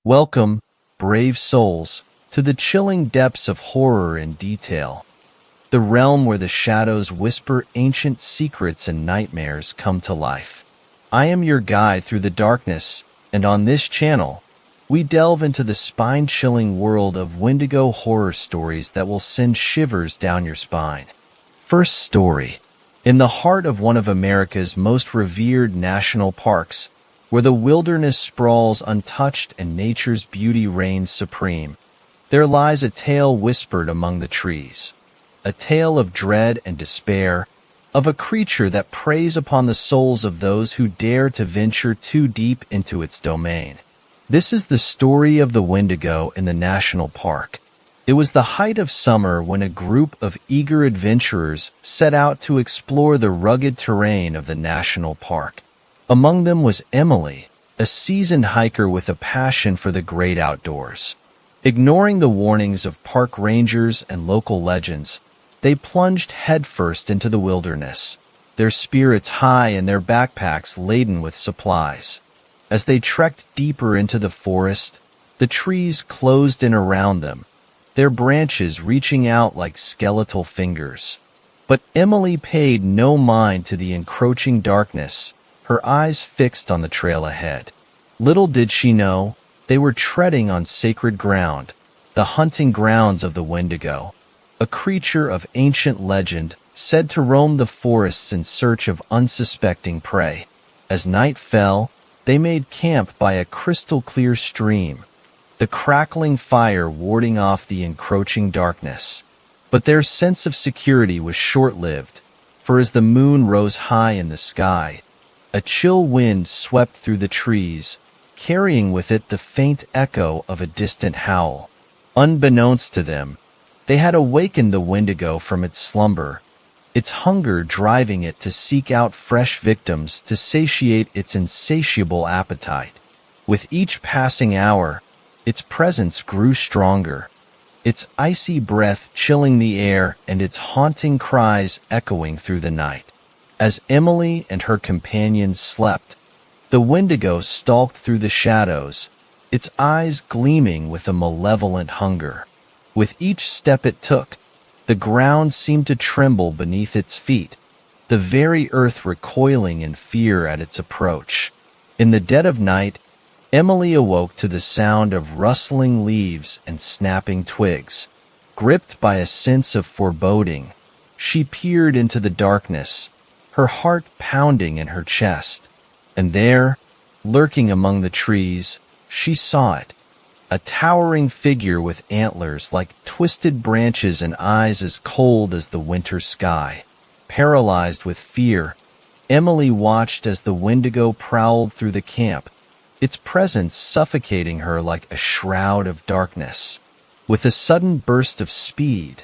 Welcome, brave souls, to the chilling depths of horror and detail, the realm where the shadows whisper ancient secrets and nightmares come to life. I am your guide through the darkness, and on this channel, we delve into the spine-chilling world of Wendigo horror stories that will send shivers down your spine. First story. In the heart of one of America's most revered national parks, where the wilderness sprawls untouched and nature's beauty reigns supreme, there lies a tale whispered among the trees. A tale of dread and despair, of a creature that preys upon the souls of those who dare to venture too deep into its domain. This is the story of the Wendigo in the national park. It was the height of summer when a group of eager adventurers set out to explore the rugged terrain of the national park. Among them was Emily, a seasoned hiker with a passion for the great outdoors. Ignoring the warnings of park rangers and local legends, they plunged headfirst into the wilderness, their spirits high and their backpacks laden with supplies. As they trekked deeper into the forest, the trees closed in around them, their branches reaching out like skeletal fingers. But Emily paid no mind to the encroaching darkness, her eyes fixed on the trail ahead. Little did she know, they were treading on sacred ground, the hunting grounds of the Wendigo, a creature of ancient legend said to roam the forests in search of unsuspecting prey. As night fell, they made camp by a crystal-clear stream, the crackling fire warding off the encroaching darkness. But their sense of security was short-lived, for as the moon rose high in the sky, a chill wind swept through the trees, carrying with it the faint echo of a distant howl. Unbeknownst to them, they had awakened the Wendigo from its slumber, its hunger driving it to seek out fresh victims to satiate its insatiable appetite. With each passing hour, its presence grew stronger, its icy breath chilling the air and its haunting cries echoing through the night. As Emily and her companions slept, the Wendigo stalked through the shadows, its eyes gleaming with a malevolent hunger. With each step it took, the ground seemed to tremble beneath its feet, the very earth recoiling in fear at its approach. In the dead of night, Emily awoke to the sound of rustling leaves and snapping twigs. Gripped by a sense of foreboding, she peered into the darkness, her heart pounding in her chest. And there, lurking among the trees, she saw it. A towering figure with antlers like twisted branches and eyes as cold as the winter sky. Paralyzed with fear, Emily watched as the Wendigo prowled through the camp, its presence suffocating her like a shroud of darkness. With a sudden burst of speed,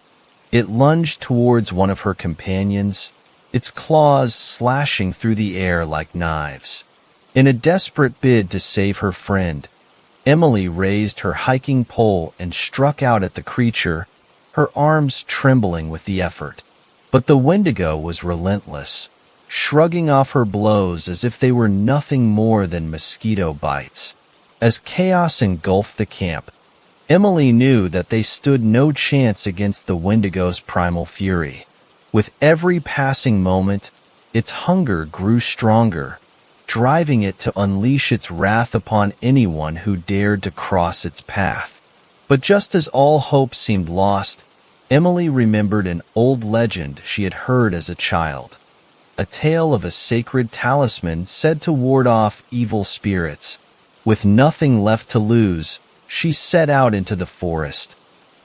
it lunged towards one of her companions, its claws slashing through the air like knives. In a desperate bid to save her friend, Emily raised her hiking pole and struck out at the creature, her arms trembling with the effort. But the Wendigo was relentless, shrugging off her blows as if they were nothing more than mosquito bites. As chaos engulfed the camp, Emily knew that they stood no chance against the Wendigo's primal fury. With every passing moment, its hunger grew stronger, driving it to unleash its wrath upon anyone who dared to cross its path. But just as all hope seemed lost, Emily remembered an old legend she had heard as a child. A tale of a sacred talisman said to ward off evil spirits. With nothing left to lose, she set out into the forest,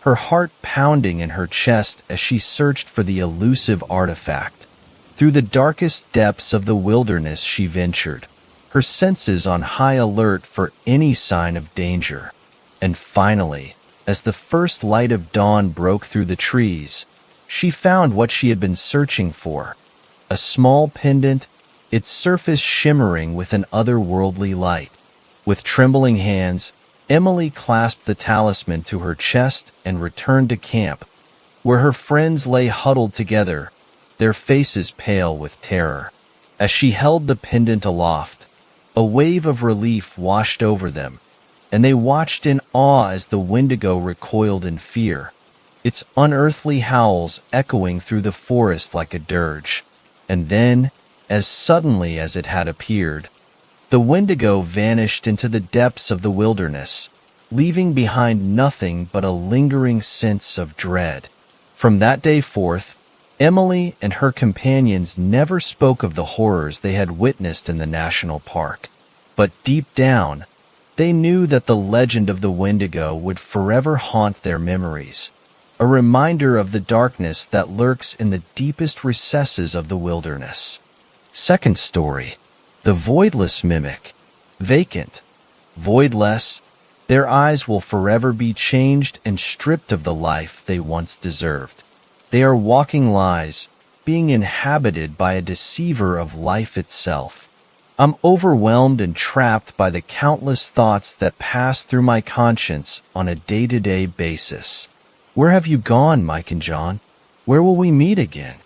her heart pounding in her chest as she searched for the elusive artifact. Through the darkest depths of the wilderness she ventured, her senses on high alert for any sign of danger. And finally, as the first light of dawn broke through the trees, she found what she had been searching for. A small pendant, its surface shimmering with an otherworldly light. With trembling hands, Emily clasped the talisman to her chest and returned to camp, where her friends lay huddled together, their faces pale with terror. As she held the pendant aloft, a wave of relief washed over them, and they watched in awe as the Wendigo recoiled in fear, its unearthly howls echoing through the forest like a dirge. And then, as suddenly as it had appeared, the Wendigo vanished into the depths of the wilderness, leaving behind nothing but a lingering sense of dread. From that day forth, Emily and her companions never spoke of the horrors they had witnessed in the national park. But deep down, they knew that the legend of the Wendigo would forever haunt their memories, a reminder of the darkness that lurks in the deepest recesses of the wilderness. Second story, the voidless mimic. Vacant, voidless, their eyes will forever be changed and stripped of the life they once deserved. They are walking lies, being inhabited by a deceiver of life itself. I'm overwhelmed and trapped by the countless thoughts that pass through my conscience on a day-to-day basis. Where have you gone, Mike and John? Where will we meet again?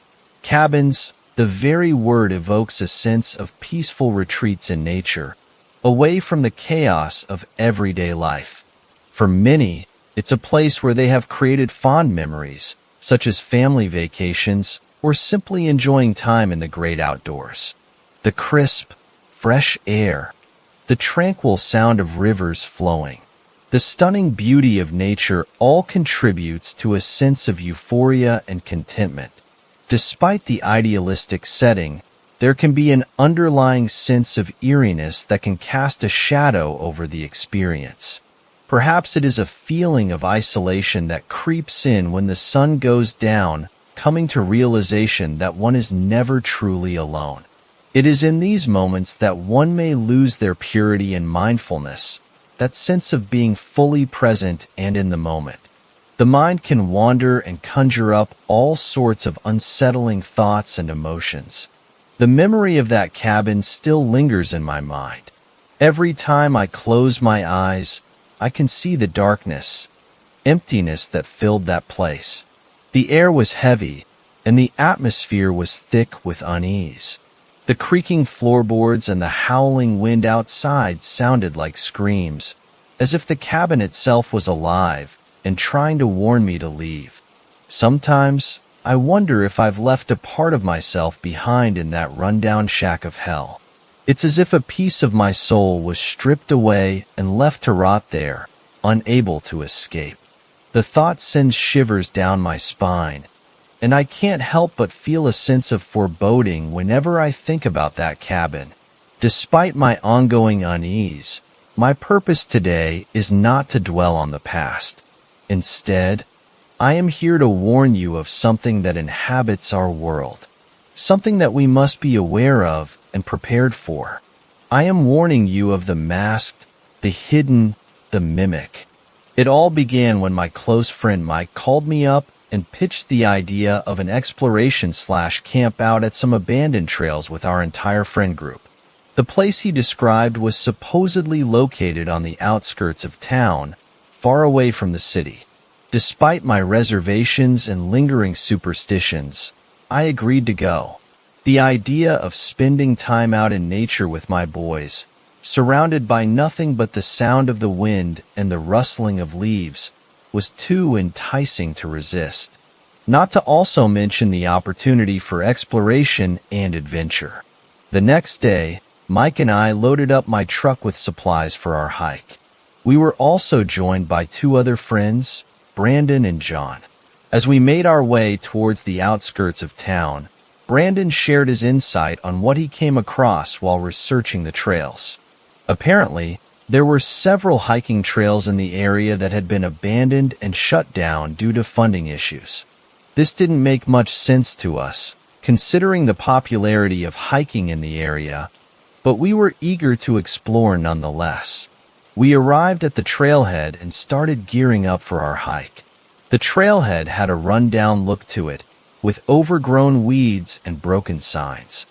Cabins, the very word evokes a sense of peaceful retreats in nature, away from the chaos of everyday life. For many, it's a place where they have created fond memories, such as family vacations or simply enjoying time in the great outdoors. The crisp, fresh air, the tranquil sound of rivers flowing, the stunning beauty of nature all contributes to a sense of euphoria and contentment. Despite the idealistic setting, there can be an underlying sense of eeriness that can cast a shadow over the experience. Perhaps it is a feeling of isolation that creeps in when the sun goes down, coming to realization that one is never truly alone. It is in these moments that one may lose their purity and mindfulness, that sense of being fully present and in the moment. The mind can wander and conjure up all sorts of unsettling thoughts and emotions. The memory of that cabin still lingers in my mind. Every time I close my eyes, I can see the darkness, emptiness that filled that place. The air was heavy, and the atmosphere was thick with unease. The creaking floorboards and the howling wind outside sounded like screams, as if the cabin itself was alive and trying to warn me to leave. Sometimes, I wonder if I've left a part of myself behind in that rundown shack of hell. It's as if a piece of my soul was stripped away and left to rot there, unable to escape. The thought sends shivers down my spine, and I can't help but feel a sense of foreboding whenever I think about that cabin. Despite my ongoing unease, my purpose today is not to dwell on the past. Instead, I am here to warn you of something that inhabits our world, something that we must be aware of and prepared for. I am warning you of the masked, the hidden, the mimic. It all began when my close friend Mike called me up and pitched the idea of an exploration/camp out at some abandoned trails with our entire friend group. The place he described was supposedly located on the outskirts of town, far away from the city. Despite my reservations and lingering superstitions, I agreed to go. The idea of spending time out in nature with my boys, surrounded by nothing but the sound of the wind and the rustling of leaves, was too enticing to resist. Not to also mention the opportunity for exploration and adventure. The next day, Mike and I loaded up my truck with supplies for our hike. We were also joined by two other friends, Brandon and John. As we made our way towards the outskirts of town, Brandon shared his insight on what he came across while researching the trails. Apparently, there were several hiking trails in the area that had been abandoned and shut down due to funding issues. This didn't make much sense to us, considering the popularity of hiking in the area, but we were eager to explore nonetheless. We arrived at the trailhead and started gearing up for our hike. The trailhead had a run-down look to it, with overgrown weeds and broken signs.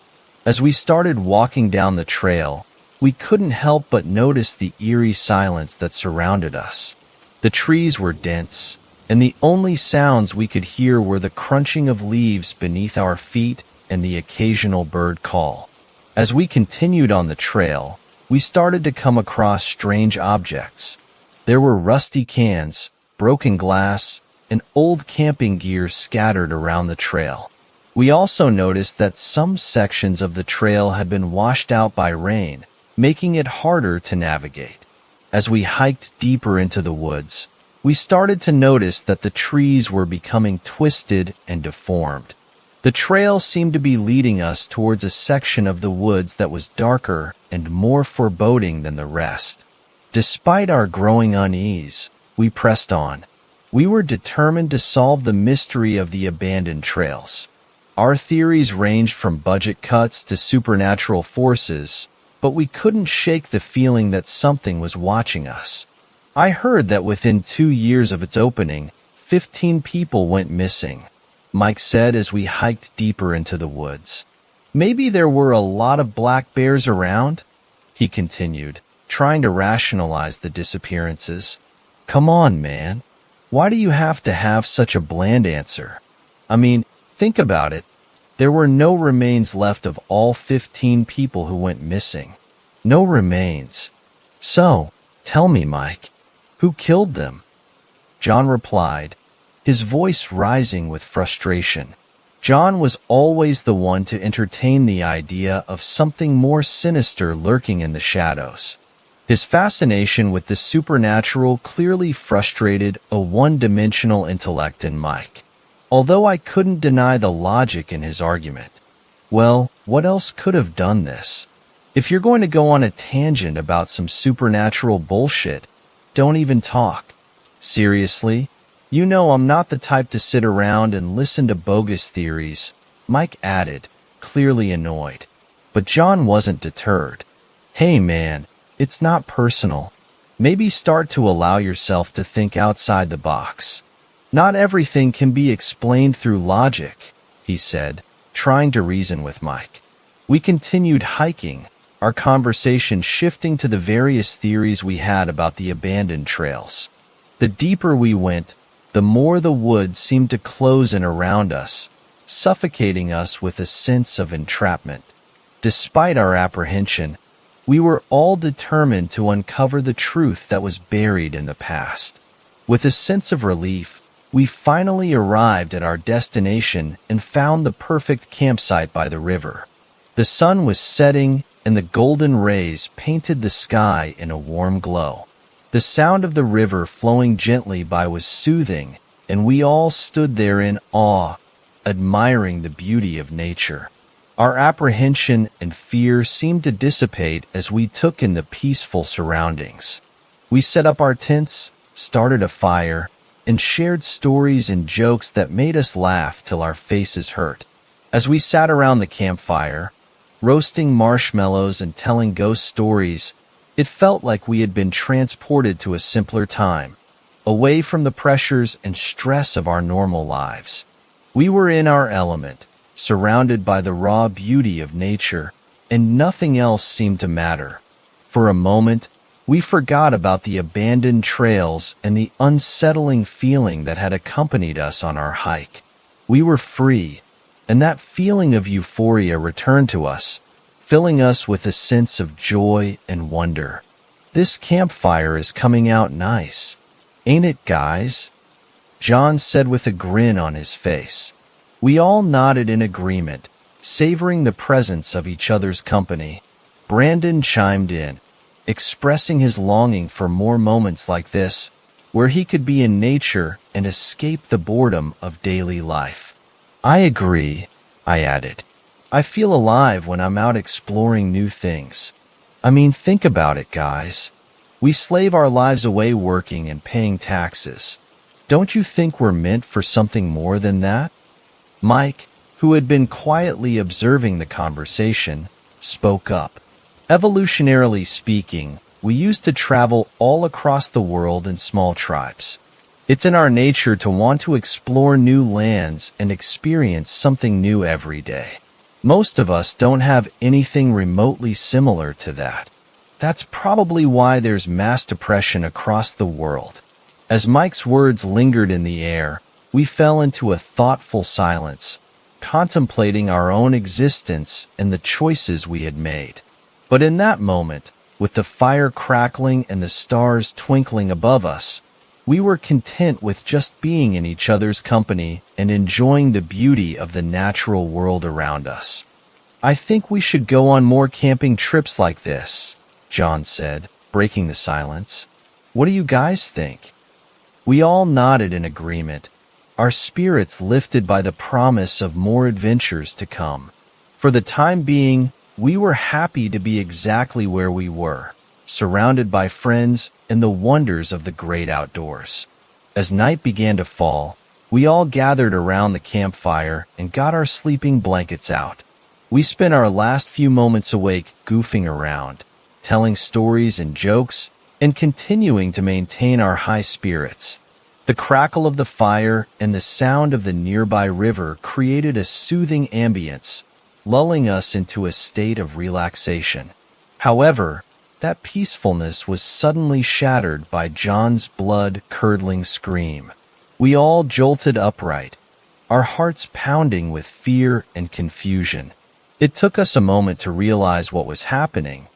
As we started walking down the trail, we couldn't help but notice the eerie silence that surrounded us. The trees were dense, and the only sounds we could hear were the crunching of leaves beneath our feet and the occasional bird call. As we continued on the trail, we started to come across strange objects, There were rusty cans, broken glass, and old camping gear scattered around the trail. We also noticed that some sections of the trail had been washed out by rain, making it harder to navigate. As we hiked deeper into the woods, we started to notice that the trees were becoming twisted and deformed. The trail seemed to be leading us towards a section of the woods that was darker and more foreboding than the rest. Despite our growing unease, we pressed on. We were determined to solve the mystery of the abandoned trails. Our theories ranged from budget cuts to supernatural forces, but we couldn't shake the feeling that something was watching us. I heard that within 2 years of its opening, 15 people went missing, Mike said as we hiked deeper into the woods. Maybe there were a lot of black bears around? He continued, trying to rationalize the disappearances. Come on, man. Why do you have to have such a bland answer? I mean, think about it. There were no remains left of all 15 people who went missing. No remains. So, tell me, Mike, who killed them? John replied, his voice rising with frustration. John was always the one to entertain the idea of something more sinister lurking in the shadows. His fascination with the supernatural clearly frustrated a one-dimensional intellect in Mike. Although I couldn't deny the logic in his argument. Well, what else could have done this? If you're going to go on a tangent about some supernatural bullshit, don't even talk. Seriously? You know I'm not the type to sit around and listen to bogus theories, Mike added, clearly annoyed. But John wasn't deterred. Hey man, it's not personal. Maybe start to allow yourself to think outside the box. Not everything can be explained through logic, he said, trying to reason with Mike. We continued hiking, our conversation shifting to the various theories we had about the abandoned trails. The deeper we went, the more the woods seemed to close in around us, suffocating us with a sense of entrapment. Despite our apprehension, we were all determined to uncover the truth that was buried in the past. With a sense of relief, we finally arrived at our destination and found the perfect campsite by the river. The sun was setting, and the golden rays painted the sky in a warm glow. The sound of the river flowing gently by was soothing, and we all stood there in awe, admiring the beauty of nature. Our apprehension and fear seemed to dissipate as we took in the peaceful surroundings. We set up our tents, started a fire, and shared stories and jokes that made us laugh till our faces hurt. As we sat around the campfire, roasting marshmallows and telling ghost stories, it felt like we had been transported to a simpler time, away from the pressures and stress of our normal lives. We were in our element, surrounded by the raw beauty of nature, and nothing else seemed to matter. For a moment, we forgot about the abandoned trails and the unsettling feeling that had accompanied us on our hike. We were free, and that feeling of euphoria returned to us, filling us with a sense of joy and wonder. This campfire is coming out nice, ain't it, guys? John said with a grin on his face. We all nodded in agreement, savoring the presence of each other's company. Brandon chimed in, expressing his longing for more moments like this, where he could be in nature and escape the boredom of daily life. I agree, I added. I feel alive when I'm out exploring new things. I mean, think about it, guys. We slave our lives away working and paying taxes. Don't you think we're meant for something more than that? Mike, who had been quietly observing the conversation, spoke up. Evolutionarily speaking, we used to travel all across the world in small tribes. It's in our nature to want to explore new lands and experience something new every day. Most of us don't have anything remotely similar to that. That's probably why there's mass depression across the world. As Mike's words lingered in the air, we fell into a thoughtful silence, contemplating our own existence and the choices we had made. But in that moment, With the fire crackling and the stars twinkling above us, we were content with just being in each other's company and enjoying the beauty of the natural world around us. "I think we should go on more camping trips like this," John said, breaking the silence. "What do you guys think?" We all nodded in agreement, our spirits lifted by the promise of more adventures to come. For the time being, we were happy to be exactly where we were, surrounded by friends and the wonders of the great outdoors. As night began to fall, we all gathered around the campfire and got our sleeping blankets out. We spent our last few moments awake goofing around, telling stories and jokes, and continuing to maintain our high spirits. The crackle of the fire and the sound of the nearby river created a soothing ambience, lulling us into a state of relaxation. However, that peacefulness was suddenly shattered by John's blood-curdling scream. We all jolted upright, our hearts pounding with fear and confusion. It took us a moment to realize what was happening,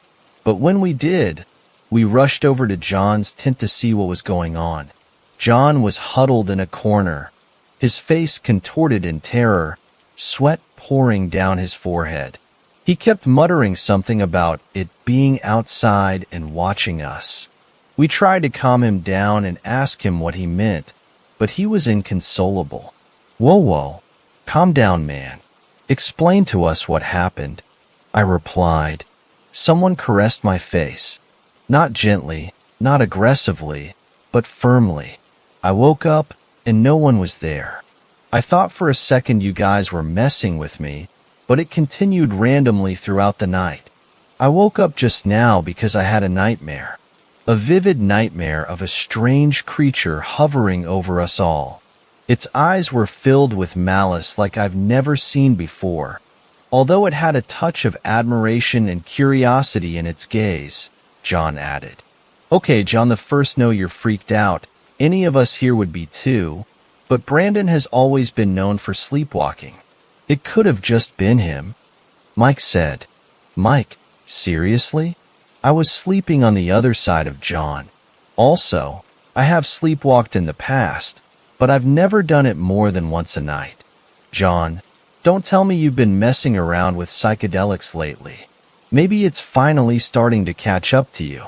but when we did, we rushed over to John's tent to see what was going on. John was huddled in a corner, his face contorted in terror, sweat pouring down his forehead. He kept muttering something about it being outside and watching us. We tried to calm him down and ask him what he meant, but he was inconsolable. Whoa, calm down, man. Explain to us what happened," I replied. Someone caressed my face. Not gently, not aggressively, but firmly. I woke up, and no one was there. I thought for a second you guys were messing with me, but it continued randomly throughout the night. I woke up just now because I had a nightmare. A vivid nightmare of a strange creature hovering over us all. Its eyes were filled with malice like I've never seen before, although it had a touch of admiration and curiosity in its gaze, John added. "Okay, John, the first know you're freaked out. Any of us here would be too, but Brandon has always been known for sleepwalking. It could have just been him," Mike said. "Mike, seriously?" I was sleeping on the other side of John. "Also, I have sleepwalked in the past, but I've never done it more than once a night." "John, don't tell me you've been messing around with psychedelics lately. Maybe it's finally starting to catch up to you.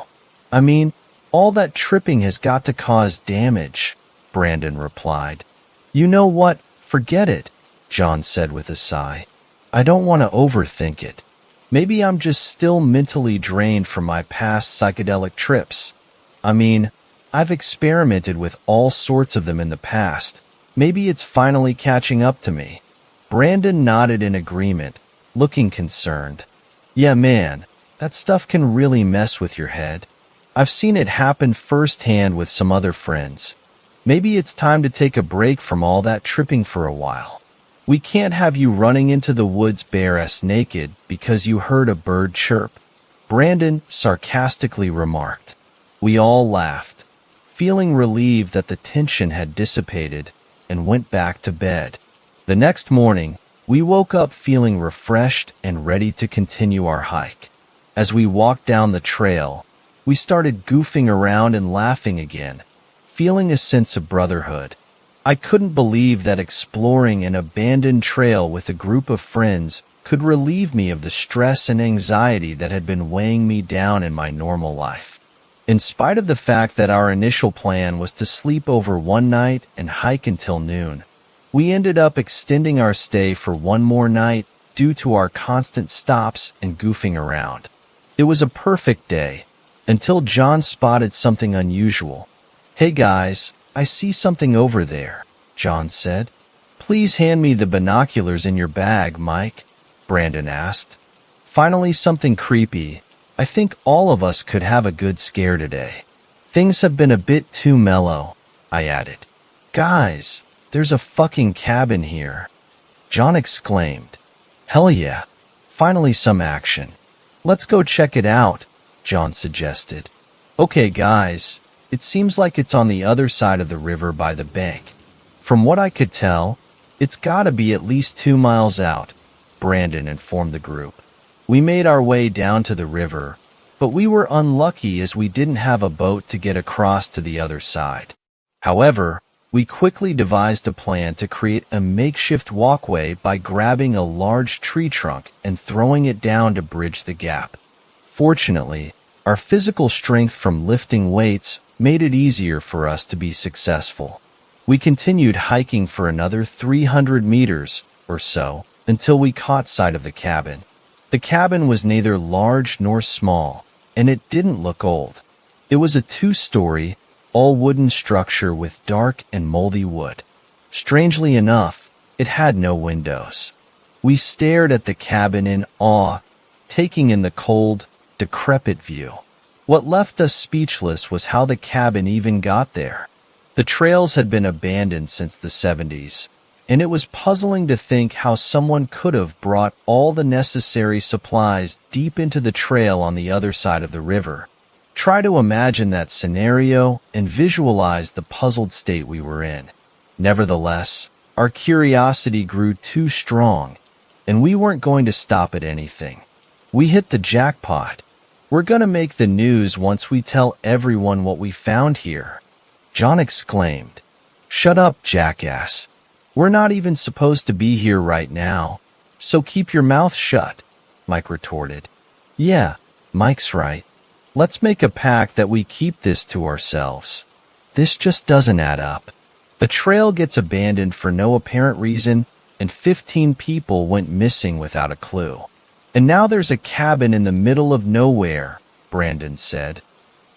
I mean, all that tripping has got to cause damage," Brandon replied. "You know what? Forget it," John said with a sigh. "I don't want to overthink it. Maybe I'm just still mentally drained from my past psychedelic trips. I mean, I've experimented with all sorts of them in the past. Maybe it's finally catching up to me." Brandon nodded in agreement, looking concerned. "Yeah, man, that stuff can really mess with your head. I've seen it happen firsthand with some other friends. Maybe it's time to take a break from all that tripping for a while. We can't have you running into the woods bare-ass naked because you heard a bird chirp," Brandon sarcastically remarked. We all laughed, feeling relieved that the tension had dissipated, and went back to bed. The next morning, we woke up feeling refreshed and ready to continue our hike. As we walked down the trail, we started goofing around and laughing again, feeling a sense of brotherhood. I couldn't believe that exploring an abandoned trail with a group of friends could relieve me of the stress and anxiety that had been weighing me down in my normal life. In spite of the fact that our initial plan was to sleep over one night and hike until noon, we ended up extending our stay for one more night due to our constant stops and goofing around. It was a perfect day, until John spotted something unusual. "Hey guys, I see something over there," John said. "Please hand me the binoculars in your bag, Mike," Brandon asked. "Finally something creepy. I think all of us could have a good scare today. Things have been a bit too mellow," I added. "Guys, there's a fucking cabin here," John exclaimed. "Hell yeah, finally some action. Let's go check it out," John suggested. "Okay guys, it seems like it's on the other side of the river by the bank. From what I could tell, it's gotta be at least 2 miles out," Brandon informed the group. We made our way down to the river, but we were unlucky as we didn't have a boat to get across to the other side. However, we quickly devised a plan to create a makeshift walkway by grabbing a large tree trunk and throwing it down to bridge the gap. Fortunately, our physical strength from lifting weights made it easier for us to be successful. We continued hiking for another 300 meters or so until we caught sight of the cabin. The cabin was neither large nor small, and it didn't look old. It was a 2-story, all-wooden structure with dark and moldy wood. Strangely enough, it had no windows. We stared at the cabin in awe, taking in the cold, decrepit view. What left us speechless was how the cabin even got there. The trails had been abandoned since the 70s, and it was puzzling to think how someone could have brought all the necessary supplies deep into the trail on the other side of the river. Try to imagine that scenario and visualize the puzzled state we were in. Nevertheless, our curiosity grew too strong, and we weren't going to stop at anything. We hit the jackpot. We're going to make the news once we tell everyone what we found here. John exclaimed. Shut up, jackass. We're not even supposed to be here right now, so keep your mouth shut, Mike retorted. Yeah, Mike's right. Let's make a pact that we keep this to ourselves. This just doesn't add up. The trail gets abandoned for no apparent reason, and 15 people went missing without a clue. And now there's a cabin in the middle of nowhere, Brandon said,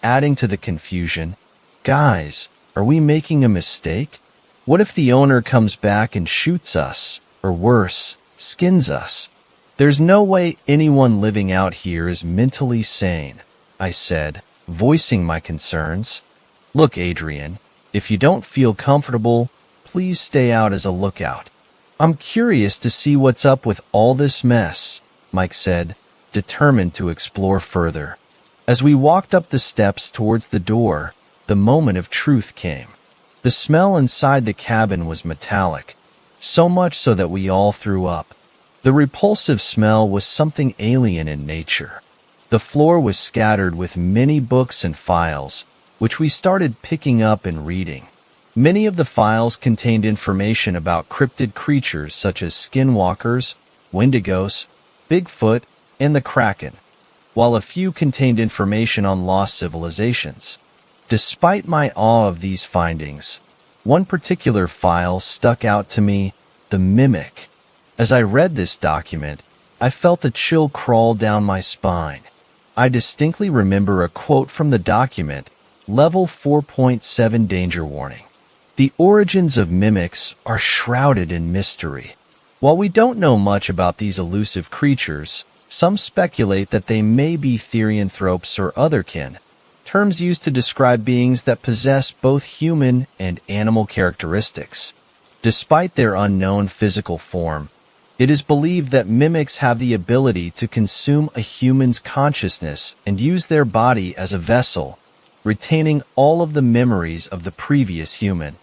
adding to the confusion. Guys, are we making a mistake? What if the owner comes back and shoots us, or worse, skins us? There's no way anyone living out here is mentally sane, I said, voicing my concerns. Look, Adrian, if you don't feel comfortable, please stay out as a lookout. I'm curious to see what's up with all this mess, Mike said, determined to explore further. As we walked up the steps towards the door, the moment of truth came. The smell inside the cabin was metallic, so much so that we all threw up. The repulsive smell was something alien in nature. The floor was scattered with many books and files, which we started picking up and reading. Many of the files contained information about cryptid creatures such as skinwalkers, wendigos, Bigfoot, and the Kraken, while a few contained information on lost civilizations. Despite my awe of these findings, one particular file stuck out to me, the Mimic. As I read this document, I felt a chill crawl down my spine. I distinctly remember a quote from the document, Level 4.7 Danger Warning. The origins of mimics are shrouded in mystery. While we don't know much about these elusive creatures, some speculate that they may be therianthropes or otherkin, terms used to describe beings that possess both human and animal characteristics. Despite their unknown physical form, it is believed that mimics have the ability to consume a human's consciousness and use their body as a vessel, retaining all of the memories of the previous human.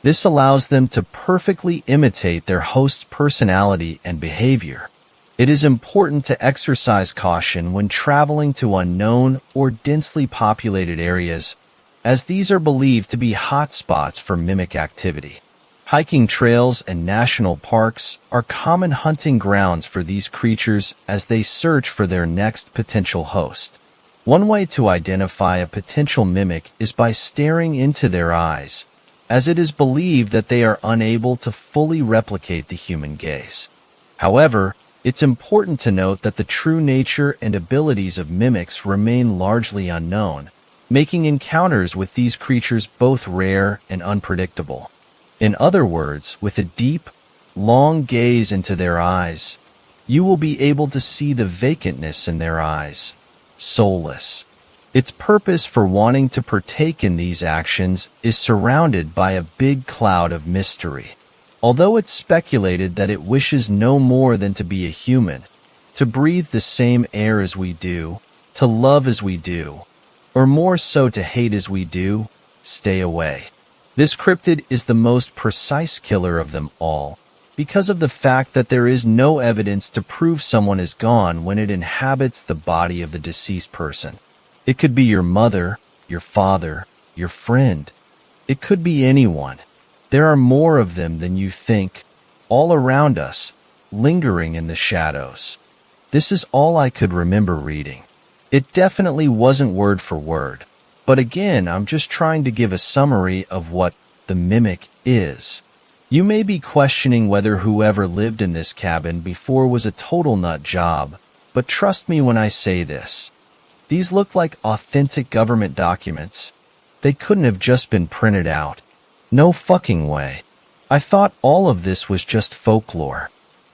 This allows them to perfectly imitate their host's personality and behavior. It is important to exercise caution when traveling to unknown or densely populated areas, as these are believed to be hotspots for mimic activity. Hiking trails and national parks are common hunting grounds for these creatures as they search for their next potential host. One way to identify a potential mimic is by staring into their eyes, as it is believed that they are unable to fully replicate the human gaze. However, it's important to note that the true nature and abilities of mimics remain largely unknown, making encounters with these creatures both rare and unpredictable. In other words, with a deep, long gaze into their eyes, you will be able to see the vacantness in their eyes, soulless. Its purpose for wanting to partake in these actions is surrounded by a big cloud of mystery. Although it's speculated that it wishes no more than to be a human, to breathe the same air as we do, to love as we do, or more so to hate as we do, stay away. This cryptid is the most precise killer of them all, because of the fact that there is no evidence to prove someone is gone when it inhabits the body of the deceased person. It could be your mother, your father, your friend. It could be anyone. There are more of them than you think, all around us, lingering in the shadows. This is all I could remember reading. It definitely wasn't word for word, but again, I'm just trying to give a summary of what the mimic is. You may be questioning whether whoever lived in this cabin before was a total nut job, but trust me when I say this. These look like authentic government documents. They couldn't have just been printed out. No fucking way. I thought all of this was just folklore.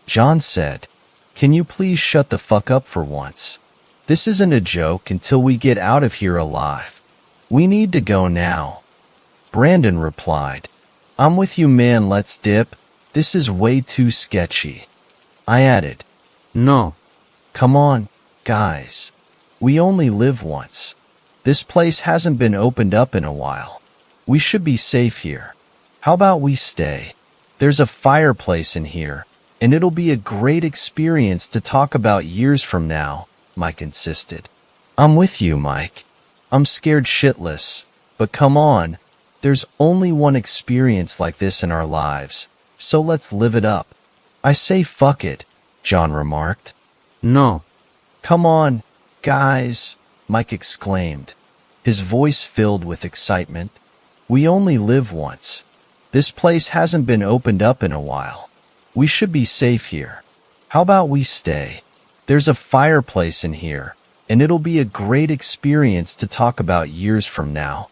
John said, "Can you please shut the fuck up for once? This isn't a joke until we get out of here alive. We need to go now." Brandon replied, "I'm with you, man, let's dip. This is way too sketchy." I added, No. "Come on, guys. We only live once. This place hasn't been opened up in a while. We should be safe here. How about we stay? There's a fireplace in here, and it'll be a great experience to talk about years from now," Mike insisted. "I'm with you, Mike. I'm scared shitless, but come on. There's only one experience like this in our lives, so let's live it up." "I say fuck it," John remarked. No. "Come on, guys," Mike exclaimed, his voice filled with excitement. "We only live once. This place hasn't been opened up in a while. We should be safe here. How about we stay? There's a fireplace in here, and it'll be a great experience to talk about years from now."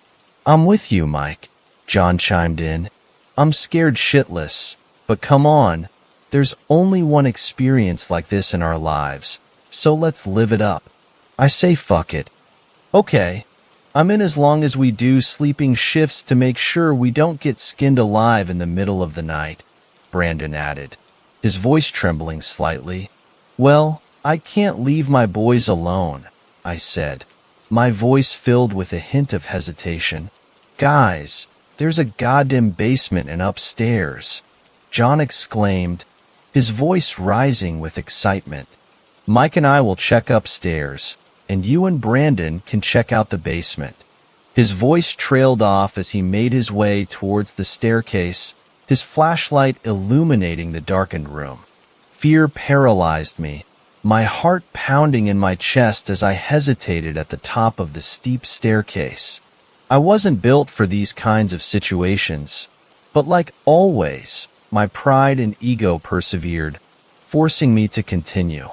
"I'm with you, Mike," John chimed in. "I'm scared shitless, but come on. There's only one experience like this in our lives, so let's live it up." "I say fuck it." "Okay. I'm in as long as we do sleeping shifts to make sure we don't get skinned alive in the middle of the night," Brandon added, his voice trembling slightly. "Well, I can't leave my boys alone," I said, my voice filled with a hint of hesitation. "Guys, there's a goddamn basement and upstairs," John exclaimed, his voice rising with excitement. "Mike and I will check upstairs, and you and Brandon can check out the basement." His voice trailed off as he made his way towards the staircase, his flashlight illuminating the darkened room. Fear paralyzed me, my heart pounding in my chest as I hesitated at the top of the steep staircase. I wasn't built for these kinds of situations, but like always, my pride and ego persevered, forcing me to continue.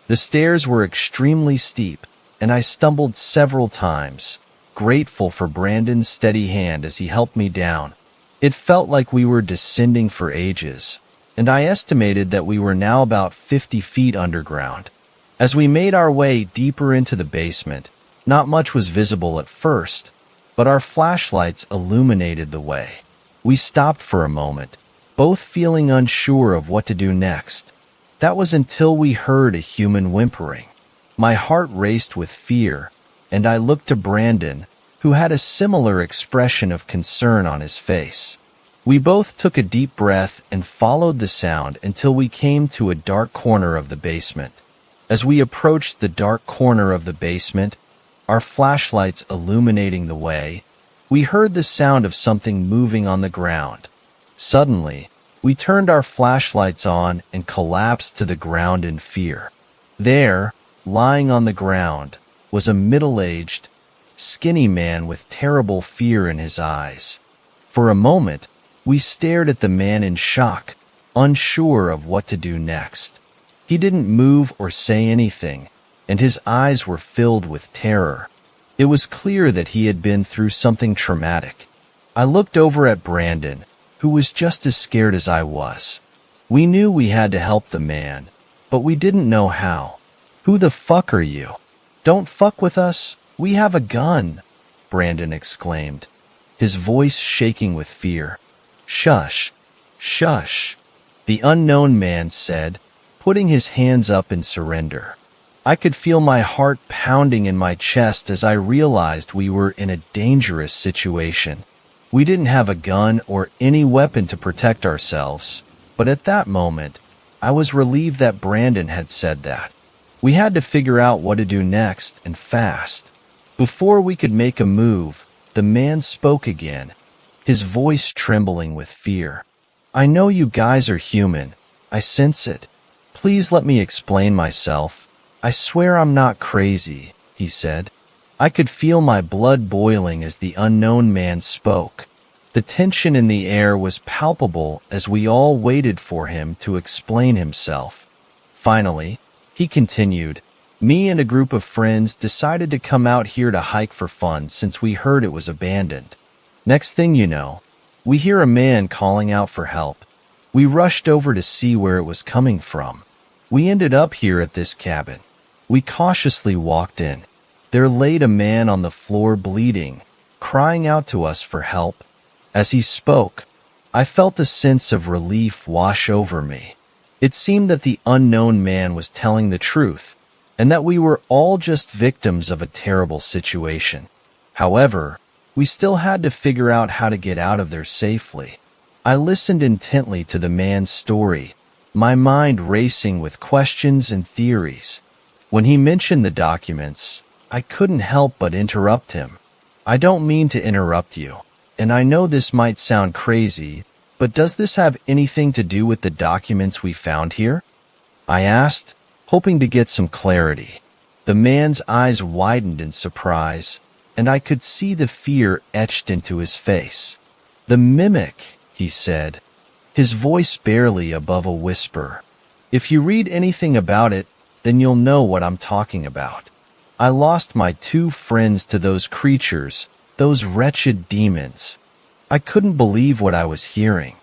The stairs were extremely steep, and I stumbled several times, grateful for Brandon's steady hand as he helped me down. It felt like we were descending for ages, and I estimated that we were now about 50 feet underground. As we made our way deeper into the basement, not much was visible at first, but our flashlights illuminated the way. We stopped for a moment, both feeling unsure of what to do next. That was until we heard a human whimpering. My heart raced with fear, and I looked to Brandon, who had a similar expression of concern on his face. We both took a deep breath and followed the sound until we came to a dark corner of the basement. As we approached the dark corner of the basement, our flashlights illuminating the way, we heard the sound of something moving on the ground. Suddenly, we turned our flashlights on and collapsed to the ground in fear. There, lying on the ground, was a middle-aged, skinny man with terrible fear in his eyes. For a moment, we stared at the man in shock, unsure of what to do next. He didn't move or say anything, and his eyes were filled with terror. It was clear that he had been through something traumatic. I looked over at Brandon, who was just as scared as I was. We knew we had to help the man, but we didn't know how. "Who the fuck are you? Don't fuck with us. We have a gun," Brandon exclaimed, his voice shaking with fear. "Shush, shush," the unknown man said, putting his hands up in surrender. I could feel my heart pounding in my chest as I realized we were in a dangerous situation. We didn't have a gun or any weapon to protect ourselves, but at that moment, I was relieved that Brandon had said that. We had to figure out what to do next, and fast. Before we could make a move, the man spoke again, his voice trembling with fear. "I know you guys are human. I sense it. Please let me explain myself. I swear I'm not crazy," he said. I could feel my blood boiling as the unknown man spoke. The tension in the air was palpable as we all waited for him to explain himself. Finally, he continued, "Me and a group of friends decided to come out here to hike for fun since we heard it was abandoned. Next thing you know, we hear a man calling out for help. We rushed over to see where it was coming from. We ended up here at this cabin. We cautiously walked in. There laid a man on the floor bleeding, crying out to us for help. As he spoke, I felt a sense of relief wash over me. It seemed that the unknown man was telling the truth, and that we were all just victims of a terrible situation. However, we still had to figure out how to get out of there safely." I listened intently to the man's story, my mind racing with questions and theories. When he mentioned the documents, I couldn't help but interrupt him. "I don't mean to interrupt you, and I know this might sound crazy, but does this have anything to do with the documents we found here?" I asked, hoping to get some clarity. The man's eyes widened in surprise, and I could see the fear etched into his face. "The mimic," he said, his voice barely above a whisper. "If you read anything about it, then you'll know what I'm talking about. I lost my 2 friends to those creatures, those wretched demons." I couldn't believe what I was hearing.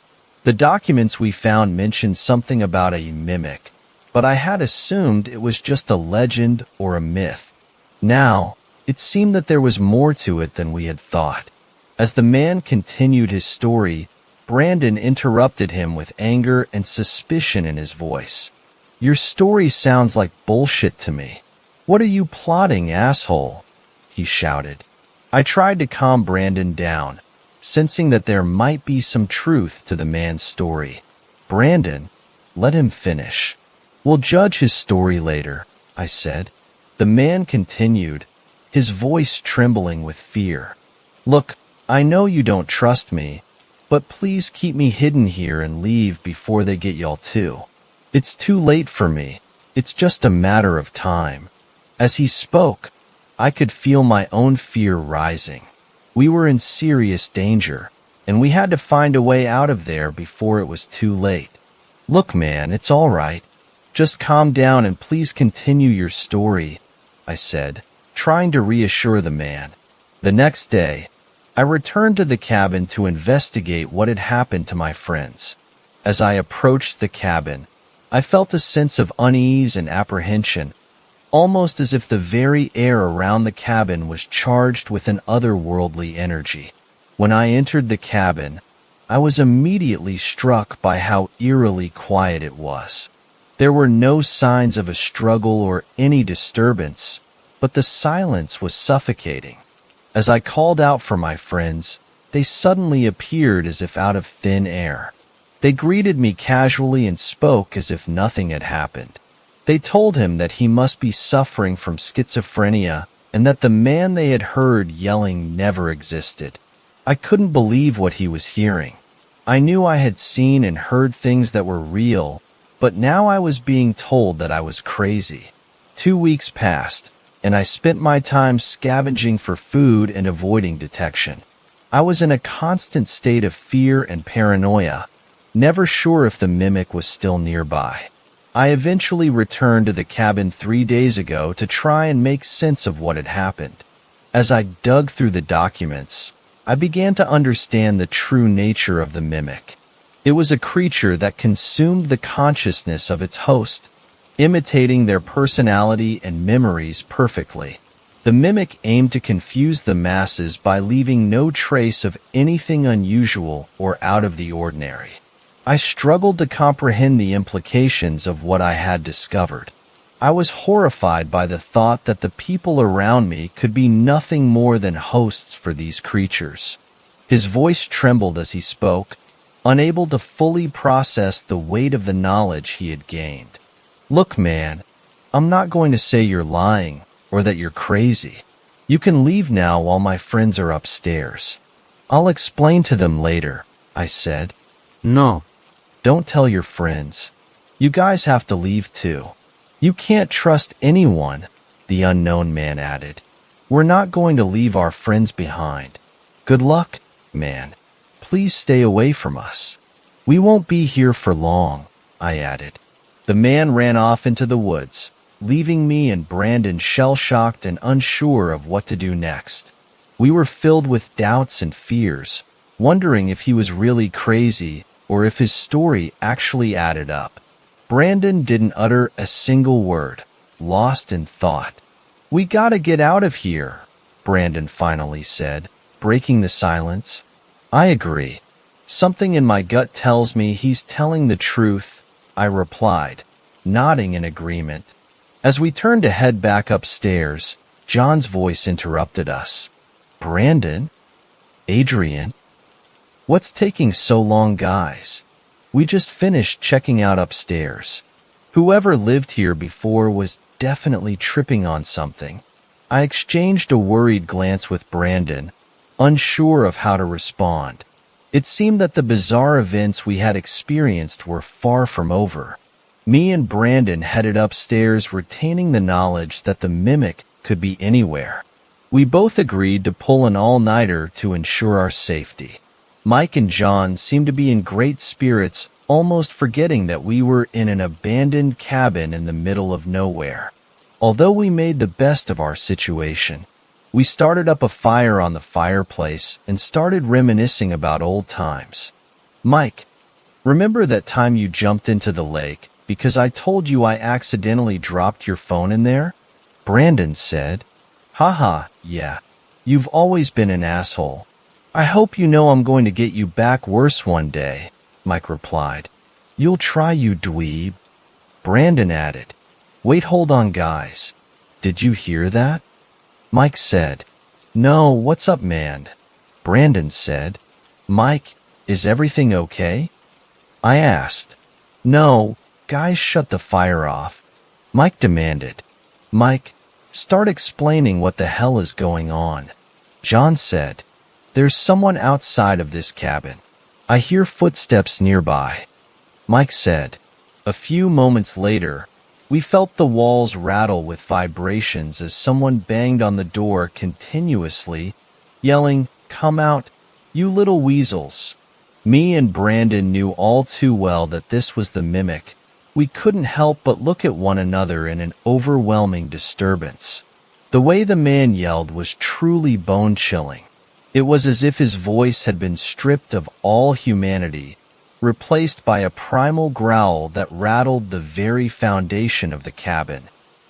The documents we found mentioned something about a mimic, but I had assumed it was just a legend or a myth. Now, it seemed that there was more to it than we had thought. As the man continued his story, Brandon interrupted him with anger and suspicion in his voice. "Your story sounds like bullshit to me. What are you plotting, asshole?" he shouted. I tried to calm Brandon down, sensing that there might be some truth to the man's story. "Brandon, let him finish. We'll judge his story later," I said. The man continued, his voice trembling with fear. "Look, I know you don't trust me, but please keep me hidden here and leave before they get y'all too. It's too late for me. It's just a matter of time." As he spoke, I could feel my own fear rising. We were in serious danger, and we had to find a way out of there before it was too late. "Look, man, it's all right. Just calm down and please continue your story," I said, trying to reassure the man. The next day, I returned to the cabin to investigate what had happened to my friends. As I approached the cabin, I felt a sense of unease and apprehension, almost as if the very air around the cabin was charged with an otherworldly energy. When I entered the cabin, I was immediately struck by how eerily quiet it was. There were no signs of a struggle or any disturbance, but the silence was suffocating. As I called out for my friends, they suddenly appeared as if out of thin air. They greeted me casually and spoke as if nothing had happened. They told him that he must be suffering from schizophrenia and that the man they had heard yelling never existed. I couldn't believe what he was hearing. I knew I had seen and heard things that were real, but now I was being told that I was crazy. 2 weeks passed, and I spent my time scavenging for food and avoiding detection. I was in a constant state of fear and paranoia, never sure if the mimic was still nearby. I eventually returned to the cabin 3 days ago to try and make sense of what had happened. As I dug through the documents, I began to understand the true nature of the mimic. It was a creature that consumed the consciousness of its host, imitating their personality and memories perfectly. The mimic aimed to confuse the masses by leaving no trace of anything unusual or out of the ordinary. I struggled to comprehend the implications of what I had discovered. I was horrified by the thought that the people around me could be nothing more than hosts for these creatures. His voice trembled as he spoke, unable to fully process the weight of the knowledge he had gained. "Look, man, I'm not going to say you're lying or that you're crazy. You can leave now while my friends are upstairs. I'll explain to them later, I said. No. Don't tell your friends. You guys have to leave too. You can't trust anyone, the unknown man added. We're not going to leave our friends behind. Good luck, man. Please stay away from us. We won't be here for long, I added. The man ran off into the woods, leaving me and Brandon shell-shocked and unsure of what to do next. We were filled with doubts and fears, wondering if he was really crazy or if his story actually added up. Brandon didn't utter a single word, lost in thought. We gotta get out of here, Brandon finally said, breaking the silence. I agree. Something in my gut tells me he's telling the truth, I replied, nodding in agreement. As we turned to head back upstairs, John's voice interrupted us. Brandon? Adrian? What's taking so long, guys? We just finished checking out upstairs. Whoever lived here before was definitely tripping on something. I exchanged a worried glance with Brandon, unsure of how to respond. It seemed that the bizarre events we had experienced were far from over. Me and Brandon headed upstairs, retaining the knowledge that the mimic could be anywhere. We both agreed to pull an all-nighter to ensure our safety. Mike and John seemed to be in great spirits, almost forgetting that we were in an abandoned cabin in the middle of nowhere. Although we made the best of our situation, we started up a fire on the fireplace and started reminiscing about old times. Mike, remember that time you jumped into the lake because I told you I accidentally dropped your phone in there? Brandon said. Haha, yeah. You've always been an asshole. I hope you know I'm going to get you back worse one day, Mike replied. You'll try, you dweeb. Brandon added. Wait, hold on, guys. Did you hear that? Mike said. No, what's up, man? Brandon said. Mike, is everything okay? I asked. No, guys, shut the fire off. Mike demanded. Mike, start explaining what the hell is going on. John said. There's someone outside of this cabin. I hear footsteps nearby. Mike said. A few moments later, we felt the walls rattle with vibrations as someone banged on the door continuously, yelling, "Come out, you little weasels." Me and Brandon knew all too well that this was the mimic. We couldn't help but look at one another in an overwhelming disturbance. The way the man yelled was truly bone-chilling. It was as if his voice had been stripped of all humanity, replaced by a primal growl that rattled the very foundation of the cabin.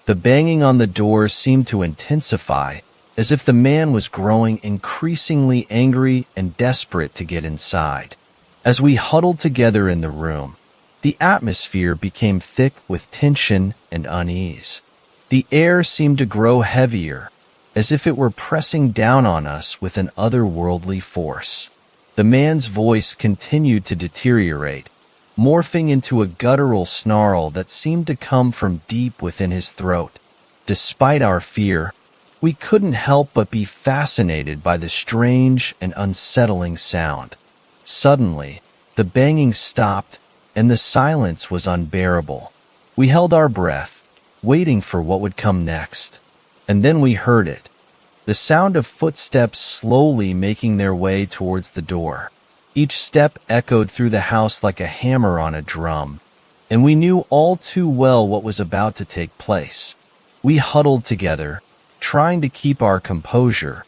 The banging on the door seemed to intensify, as if the man was growing increasingly angry and desperate to get inside. As we huddled together in the room, the atmosphere became thick with tension and unease. The air seemed to grow heavier, as if it were pressing down on us with an otherworldly force. The man's voice continued to deteriorate, morphing into a guttural snarl that seemed to come from deep within his throat. Despite our fear, we couldn't help but be fascinated by the strange and unsettling sound. Suddenly, the banging stopped, and the silence was unbearable. We held our breath, waiting for what would come next. And then we heard it. The sound of footsteps slowly making their way towards the door. Each step echoed through the house like a hammer on a drum, and we knew all too well what was about to take place. We huddled together, trying to keep our composure,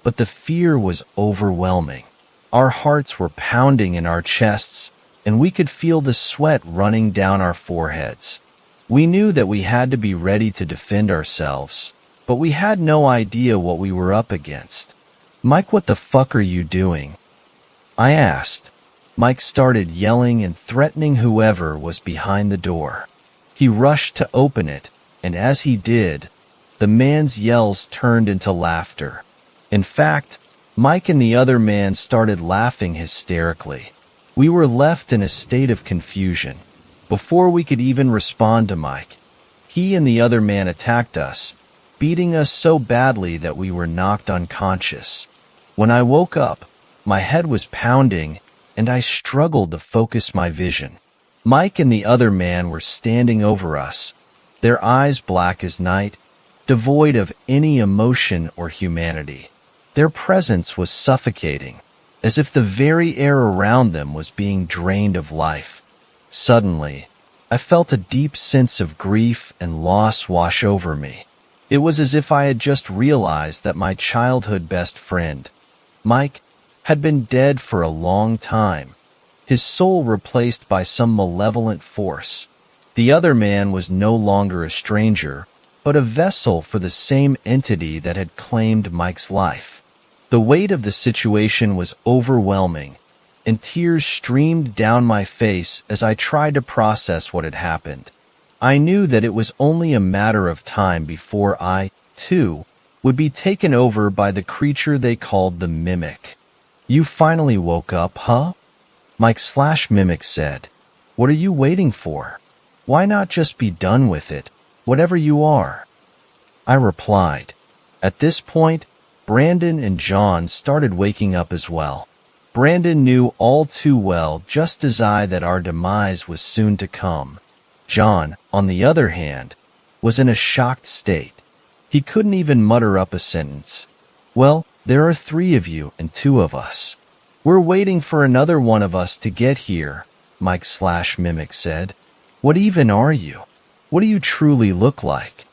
but the fear was overwhelming. Our hearts were pounding in our chests, and we could feel the sweat running down our foreheads. We knew that we had to be ready to defend ourselves, but we had no idea what we were up against. Mike, what the fuck are you doing? I asked. Mike started yelling and threatening whoever was behind the door. He rushed to open it, and as he did, the man's yells turned into laughter. In fact, Mike and the other man started laughing hysterically. We were left in a state of confusion. Before we could even respond to Mike, he and the other man attacked us, beating us so badly that we were knocked unconscious. When I woke up, my head was pounding, and I struggled to focus my vision. Mike and the other man were standing over us, their eyes black as night, devoid of any emotion or humanity. Their presence was suffocating, as if the very air around them was being drained of life. Suddenly, I felt a deep sense of grief and loss wash over me. It was as if I had just realized that my childhood best friend, Mike, had been dead for a long time, his soul replaced by some malevolent force. The other man was no longer a stranger, but a vessel for the same entity that had claimed Mike's life. The weight of the situation was overwhelming, and tears streamed down my face as I tried to process what had happened. I knew that it was only a matter of time before I, too, would be taken over by the creature they called the Mimic. "You finally woke up, huh?" Mike/Mimic said. "What are you waiting for? Why not just be done with it, whatever you are?" I replied. At this point, Brandon and John started waking up as well. Brandon knew all too well, just as I, that our demise was soon to come. John, on the other hand, was in a shocked state. He couldn't even mutter up a sentence. "Well, there are 3 of you and 2 of us. We're waiting for another one of us to get here," Mike/Mimic said. "What even are you? What do you truly look like?"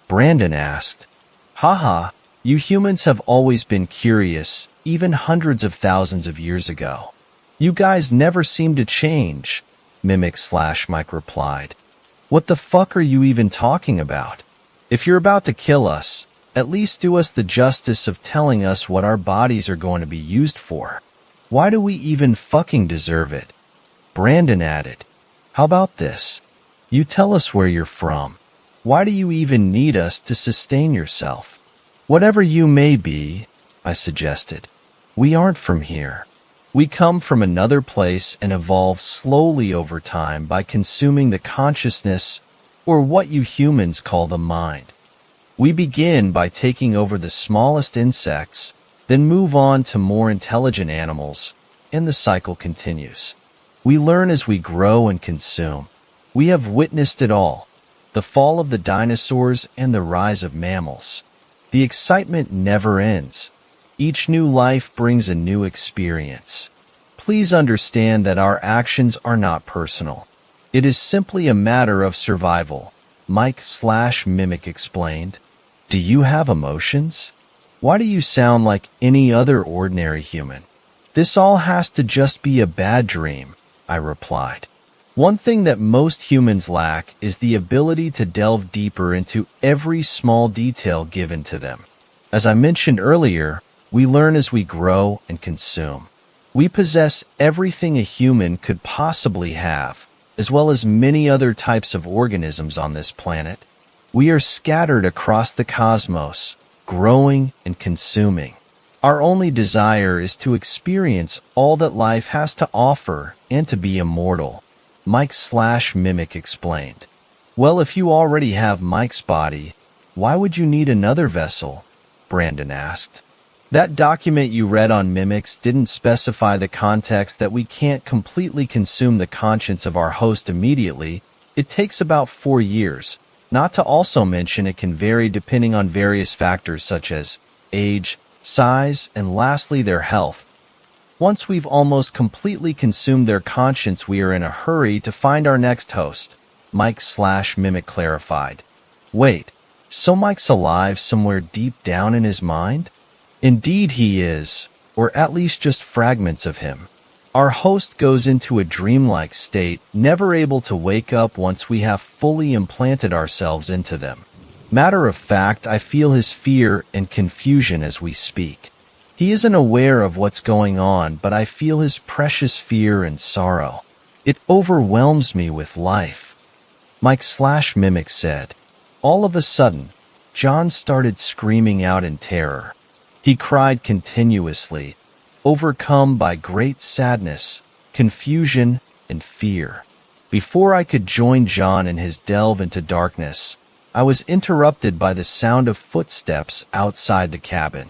Brandon asked. "Haha, you humans have always been curious, even hundreds of thousands of years ago. You guys never seem to change," Mimic/Mike replied. "What the fuck are you even talking about? If you're about to kill us, at least do us the justice of telling us what our bodies are going to be used for. Why do we even fucking deserve it?" Brandon added, "How about this? You tell us where you're from. Why do you even need us to sustain yourself?" "Whatever you may be," I suggested, "we aren't from here. We come from another place and evolve slowly over time by consuming the consciousness, or what you humans call the mind. We begin by taking over the smallest insects, then move on to more intelligent animals, and the cycle continues. We learn as we grow and consume. We have witnessed it all, the fall of the dinosaurs and the rise of mammals. The excitement never ends. Each new life brings a new experience. Please understand that our actions are not personal. It is simply a matter of survival," Mike/Mimic explained. "Do you have emotions? Why do you sound like any other ordinary human?" "This all has to just be a bad dream," I replied. "One thing that most humans lack is the ability to delve deeper into every small detail given to them. As I mentioned earlier, we learn as we grow and consume. We possess everything a human could possibly have, as well as many other types of organisms on this planet. We are scattered across the cosmos, growing and consuming. Our only desire is to experience all that life has to offer and to be immortal," Mike/Mimic explained. "Well, if you already have Mike's body, why would you need another vessel?" Brandon asked. "That document you read on mimics didn't specify the context that we can't completely consume the conscience of our host immediately. It takes about 4 years, not to also mention it can vary depending on various factors such as age, size, and lastly their health. Once we've almost completely consumed their conscience, we are in a hurry to find our next host," Mike/Mimic clarified. "Wait, so Mike's alive somewhere deep down in his mind?" "Indeed he is, or at least just fragments of him. Our host goes into a dreamlike state, never able to wake up once we have fully implanted ourselves into them. Matter of fact, I feel his fear and confusion as we speak. He isn't aware of what's going on, but I feel his precious fear and sorrow. It overwhelms me with life," Mike/Mimic said. All of a sudden, John started screaming out in terror. He cried continuously, overcome by great sadness, confusion, and fear. Before I could join John in his delve into darkness, I was interrupted by the sound of footsteps outside the cabin.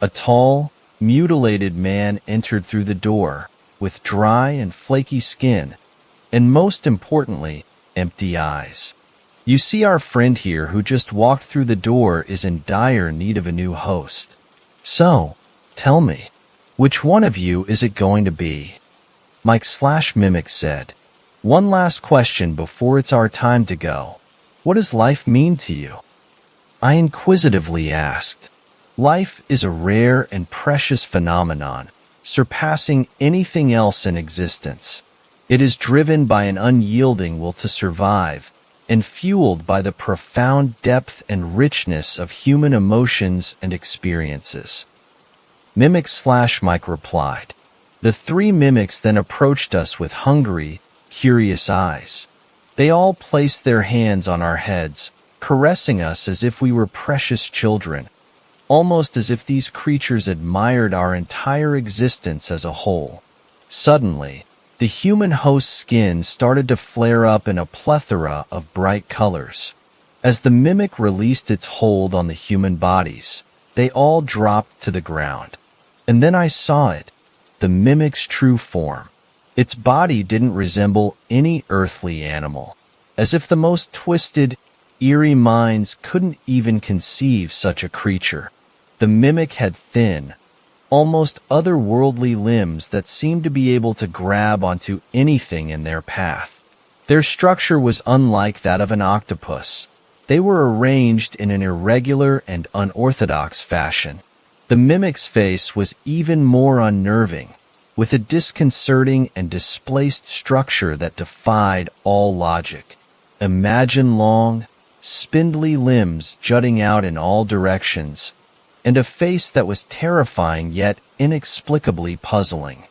A tall, mutilated man entered through the door, with dry and flaky skin, and most importantly, empty eyes. You see, our friend here who just walked through the door is in dire need of a new host. So, tell me, which one of you is it going to be? Mike/Mimic said. One last question before it's our time to go. What does life mean to you? I inquisitively asked. Life is a rare and precious phenomenon, surpassing anything else in existence. It is driven by an unyielding will to survive, and fueled by the profound depth and richness of human emotions and experiences. Mimic/Mike replied. The three mimics then approached us with hungry, curious eyes. They all placed their hands on our heads, caressing us as if we were precious children, almost as if these creatures admired our entire existence as a whole. Suddenly, the human host's skin started to flare up in a plethora of bright colors. As the mimic released its hold on the human bodies, they all dropped to the ground. And then I saw it, the mimic's true form. Its body didn't resemble any earthly animal, as if the most twisted, eerie minds couldn't even conceive such a creature. The mimic had thin, almost otherworldly limbs that seemed to be able to grab onto anything in their path. Their structure was unlike that of an octopus. They were arranged in an irregular and unorthodox fashion. The mimic's face was even more unnerving, with a disconcerting and displaced structure that defied all logic. Imagine long, spindly limbs jutting out in all directions, and a face that was terrifying yet inexplicably puzzling.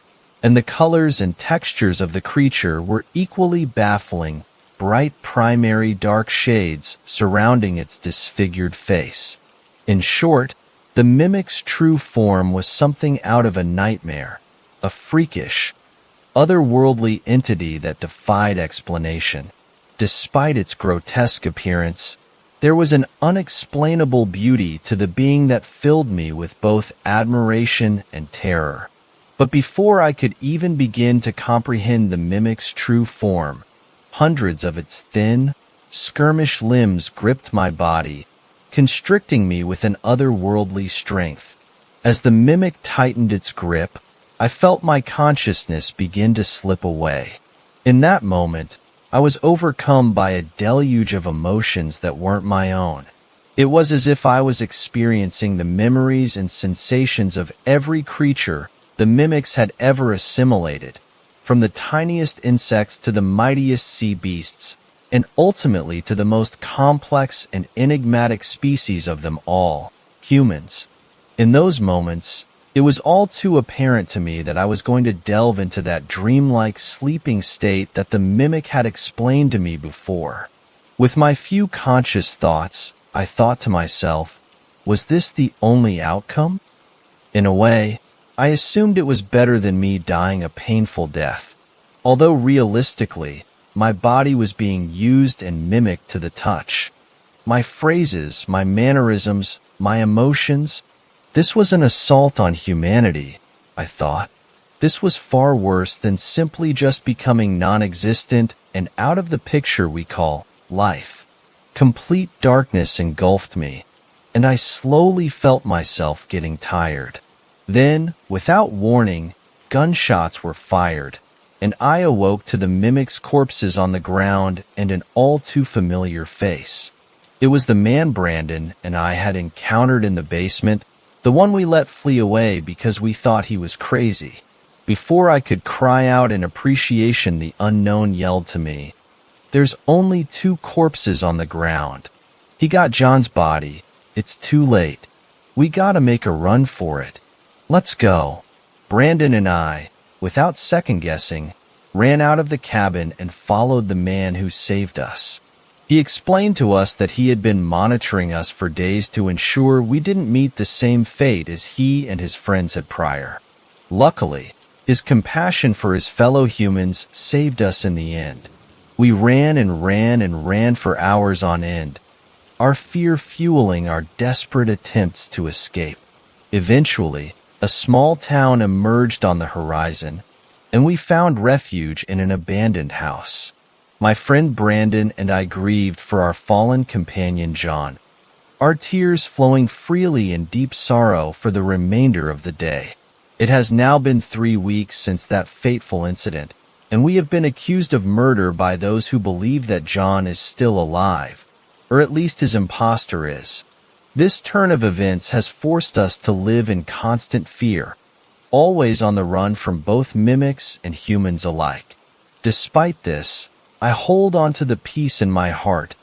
And the colors and textures of the creature were equally baffling, bright primary dark shades surrounding its disfigured face. In short, the mimic's true form was something out of a nightmare, a freakish, otherworldly entity that defied explanation. Despite its grotesque appearance, there was an unexplainable beauty to the being that filled me with both admiration and terror. But before I could even begin to comprehend the mimic's true form, hundreds of its thin, skirmish limbs gripped my body, constricting me with an otherworldly strength. As the mimic tightened its grip, I felt my consciousness begin to slip away. In that moment, I was overcome by a deluge of emotions that weren't my own. It was as if I was experiencing the memories and sensations of every creature the mimics had ever assimilated, from the tiniest insects to the mightiest sea beasts, and ultimately to the most complex and enigmatic species of them all, humans. In those moments, it was all too apparent to me that I was going to delve into that dreamlike sleeping state that the mimic had explained to me before. With my few conscious thoughts, I thought to myself, was this the only outcome? In a way, I assumed it was better than me dying a painful death. Although realistically, my body was being used and mimicked to the touch. My phrases, my mannerisms, my emotions, this was an assault on humanity, I thought. This was far worse than simply just becoming non-existent and out of the picture we call life. Complete darkness engulfed me, and I slowly felt myself getting tired. Then, without warning, gunshots were fired, and I awoke to the mimic's corpses on the ground and an all-too-familiar face. It was the man Brandon and I had encountered in the basement, the one we let flee away because we thought he was crazy. Before I could cry out in appreciation, the unknown yelled to me, "There's only 2 corpses on the ground. He got John's body. It's too late. We gotta make a run for it. Let's go." Brandon and I, without second-guessing, ran out of the cabin and followed the man who saved us. He explained to us that he had been monitoring us for days to ensure we didn't meet the same fate as he and his friends had prior. Luckily, his compassion for his fellow humans saved us in the end. We ran and ran and ran for hours on end, our fear fueling our desperate attempts to escape. Eventually, a small town emerged on the horizon, and we found refuge in an abandoned house. My friend Brandon and I grieved for our fallen companion John, our tears flowing freely in deep sorrow for the remainder of the day. It has now been 3 weeks since that fateful incident, and we have been accused of murder by those who believe that John is still alive, or at least his imposter is. This turn of events has forced us to live in constant fear, always on the run from both mimics and humans alike. Despite this, I hold on to the peace in my heart,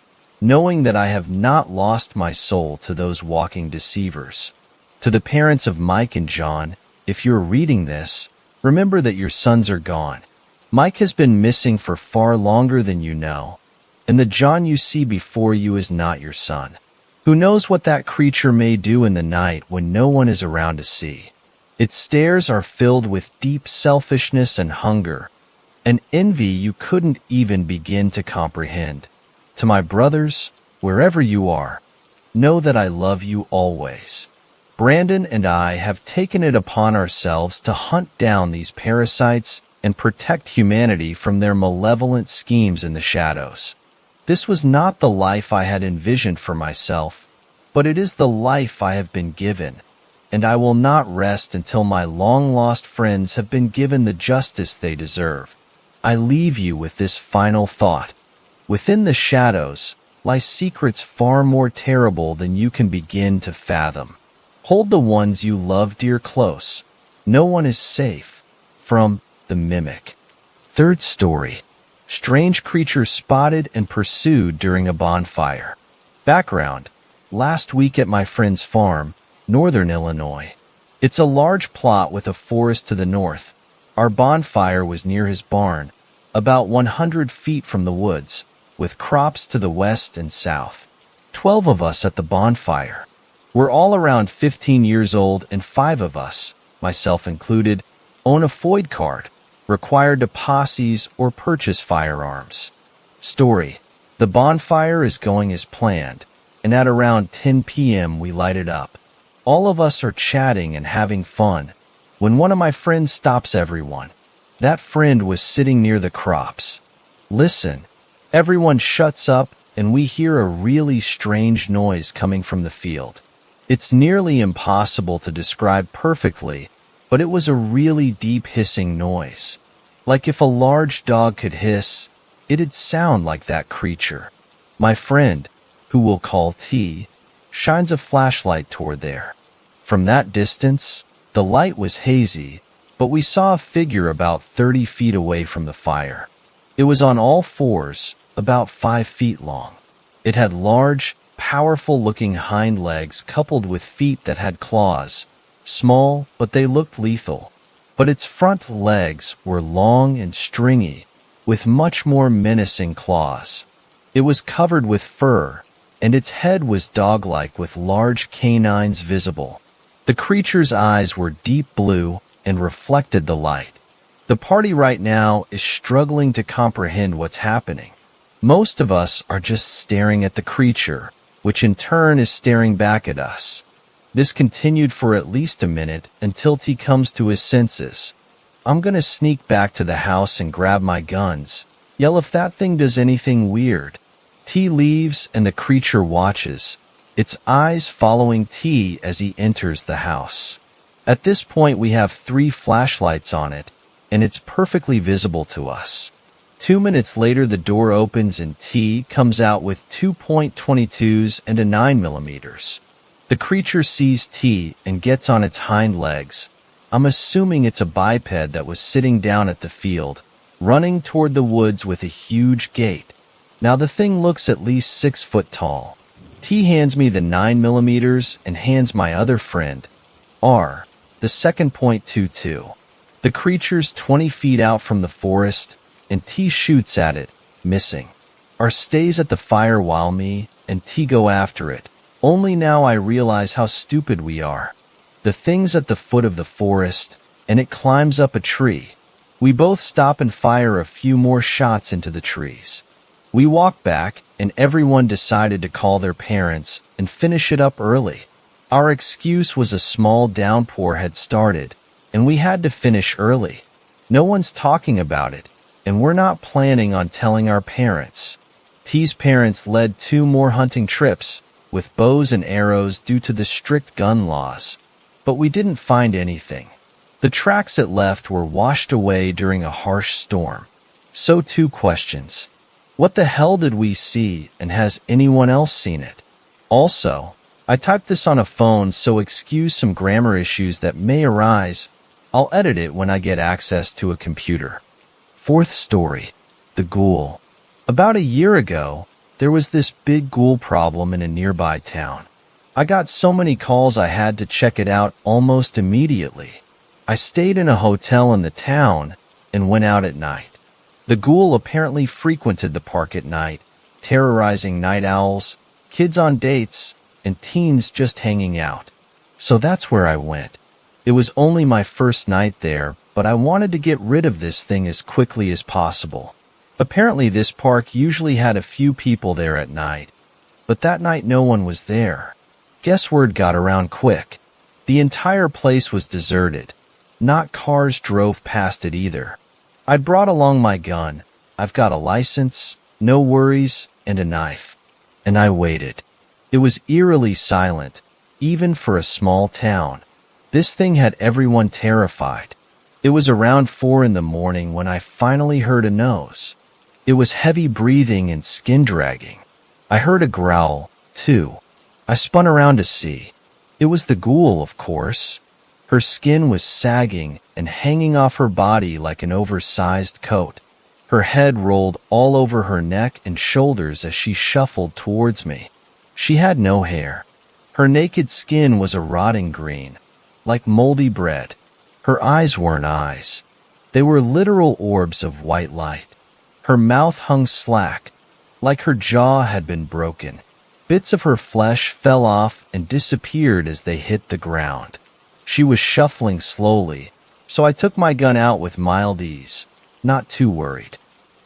knowing that I have not lost my soul to those walking deceivers. To the parents of Mike and John, if you're reading this, remember that your sons are gone. Mike has been missing for far longer than you know, and the John you see before you is not your son. Who knows what that creature may do in the night when no one is around to see? Its stares are filled with deep selfishness and hunger, an envy you couldn't even begin to comprehend. To my brothers, wherever you are, know that I love you always. Brandon and I have taken it upon ourselves to hunt down these parasites and protect humanity from their malevolent schemes in the shadows. This was not the life I had envisioned for myself, but it is the life I have been given, and I will not rest until my long-lost friends have been given the justice they deserve. I leave you with this final thought. Within the shadows lie secrets far more terrible than you can begin to fathom. Hold the ones you love dear close. No one is safe from the mimic. Third story. Strange creature spotted and pursued during a bonfire. Background. Last week at my friend's farm, northern Illinois. It's a large plot with a forest to the north. Our bonfire was near his barn, about 100 feet from the woods, with crops to the west and south. 12 of us at the bonfire. We're all around 15 years old, and 5 of us, myself included, own a FOID card, required to posses or purchase firearms. Story. The bonfire is going as planned, and at around 10 p.m. we light it up. All of us are chatting and having fun, when one of my friends stops everyone. That friend was sitting near the crops. Listen. Everyone shuts up, and we hear a really strange noise coming from the field. It's nearly impossible to describe perfectly, but it was a really deep hissing noise. Like if a large dog could hiss, it'd sound like that creature. My friend, who we'll call T, shines a flashlight toward there. From that distance, the light was hazy, but we saw a figure about 30 feet away from the fire. It was on all fours, about 5 feet long. It had large, powerful-looking hind legs coupled with feet that had claws. Small, but they looked lethal. But its front legs were long and stringy, with much more menacing claws. It was covered with fur, and its head was dog-like with large canines visible. The creature's eyes were deep blue and reflected the light. The party right now is struggling to comprehend what's happening. Most of us are just staring at the creature, which in turn is staring back at us. This continued for at least a minute until T comes to his senses. I'm gonna sneak back to the house and grab my guns, yell if that thing does anything weird. T leaves and the creature watches, its eyes following T as he enters the house. At this point we have 3 flashlights on it, and it's perfectly visible to us. 2 minutes later the door opens and T comes out with 2.22s and a 9mm. The creature sees T and gets on its hind legs. I'm assuming it's a biped that was sitting down at the field, running toward the woods with a huge gait. Now the thing looks at least 6 foot tall. T hands me the 9mm and hands my other friend, R, the second .22. The creature's 20 feet out from the forest, and T shoots at it, missing. R stays at the fire while me and T go after it. Only now I realize how stupid we are. The thing's at the foot of the forest, and it climbs up a tree. We both stop and fire a few more shots into the trees. We walk back, and everyone decided to call their parents and finish it up early. Our excuse was a small downpour had started, and we had to finish early. No one's talking about it, and we're not planning on telling our parents. T's parents led 2 more hunting trips, with bows and arrows due to the strict gun laws. But we didn't find anything. The tracks it left were washed away during a harsh storm. So 2 questions. What the hell did we see, and has anyone else seen it? Also, I typed this on a phone, so excuse some grammar issues that may arise. I'll edit it when I get access to a computer. 4th story. The ghoul. About a year ago, there was this big ghoul problem in a nearby town. I got so many calls I had to check it out almost immediately. I stayed in a hotel in the town and went out at night. The ghoul apparently frequented the park at night, terrorizing night owls, kids on dates, and teens just hanging out. So that's where I went. It was only my first night there, but I wanted to get rid of this thing as quickly as possible. Apparently this park usually had a few people there at night, but that night no one was there. Guess word got around quick. The entire place was deserted. Not cars drove past it either. I'd brought along my gun. I've got a license, no worries, and a knife. And I waited. It was eerily silent, even for a small town. This thing had everyone terrified. It was around 4 in the morning when I finally heard a nose. It was heavy breathing and skin dragging. I heard a growl, too. I spun around to see. It was the ghoul, of course. Her skin was sagging and hanging off her body like an oversized coat. Her head rolled all over her neck and shoulders as she shuffled towards me. She had no hair. Her naked skin was a rotting green, like moldy bread. Her eyes weren't eyes. They were literal orbs of white light. Her mouth hung slack, like her jaw had been broken. Bits of her flesh fell off and disappeared as they hit the ground. She was shuffling slowly, so I took my gun out with mild ease, not too worried.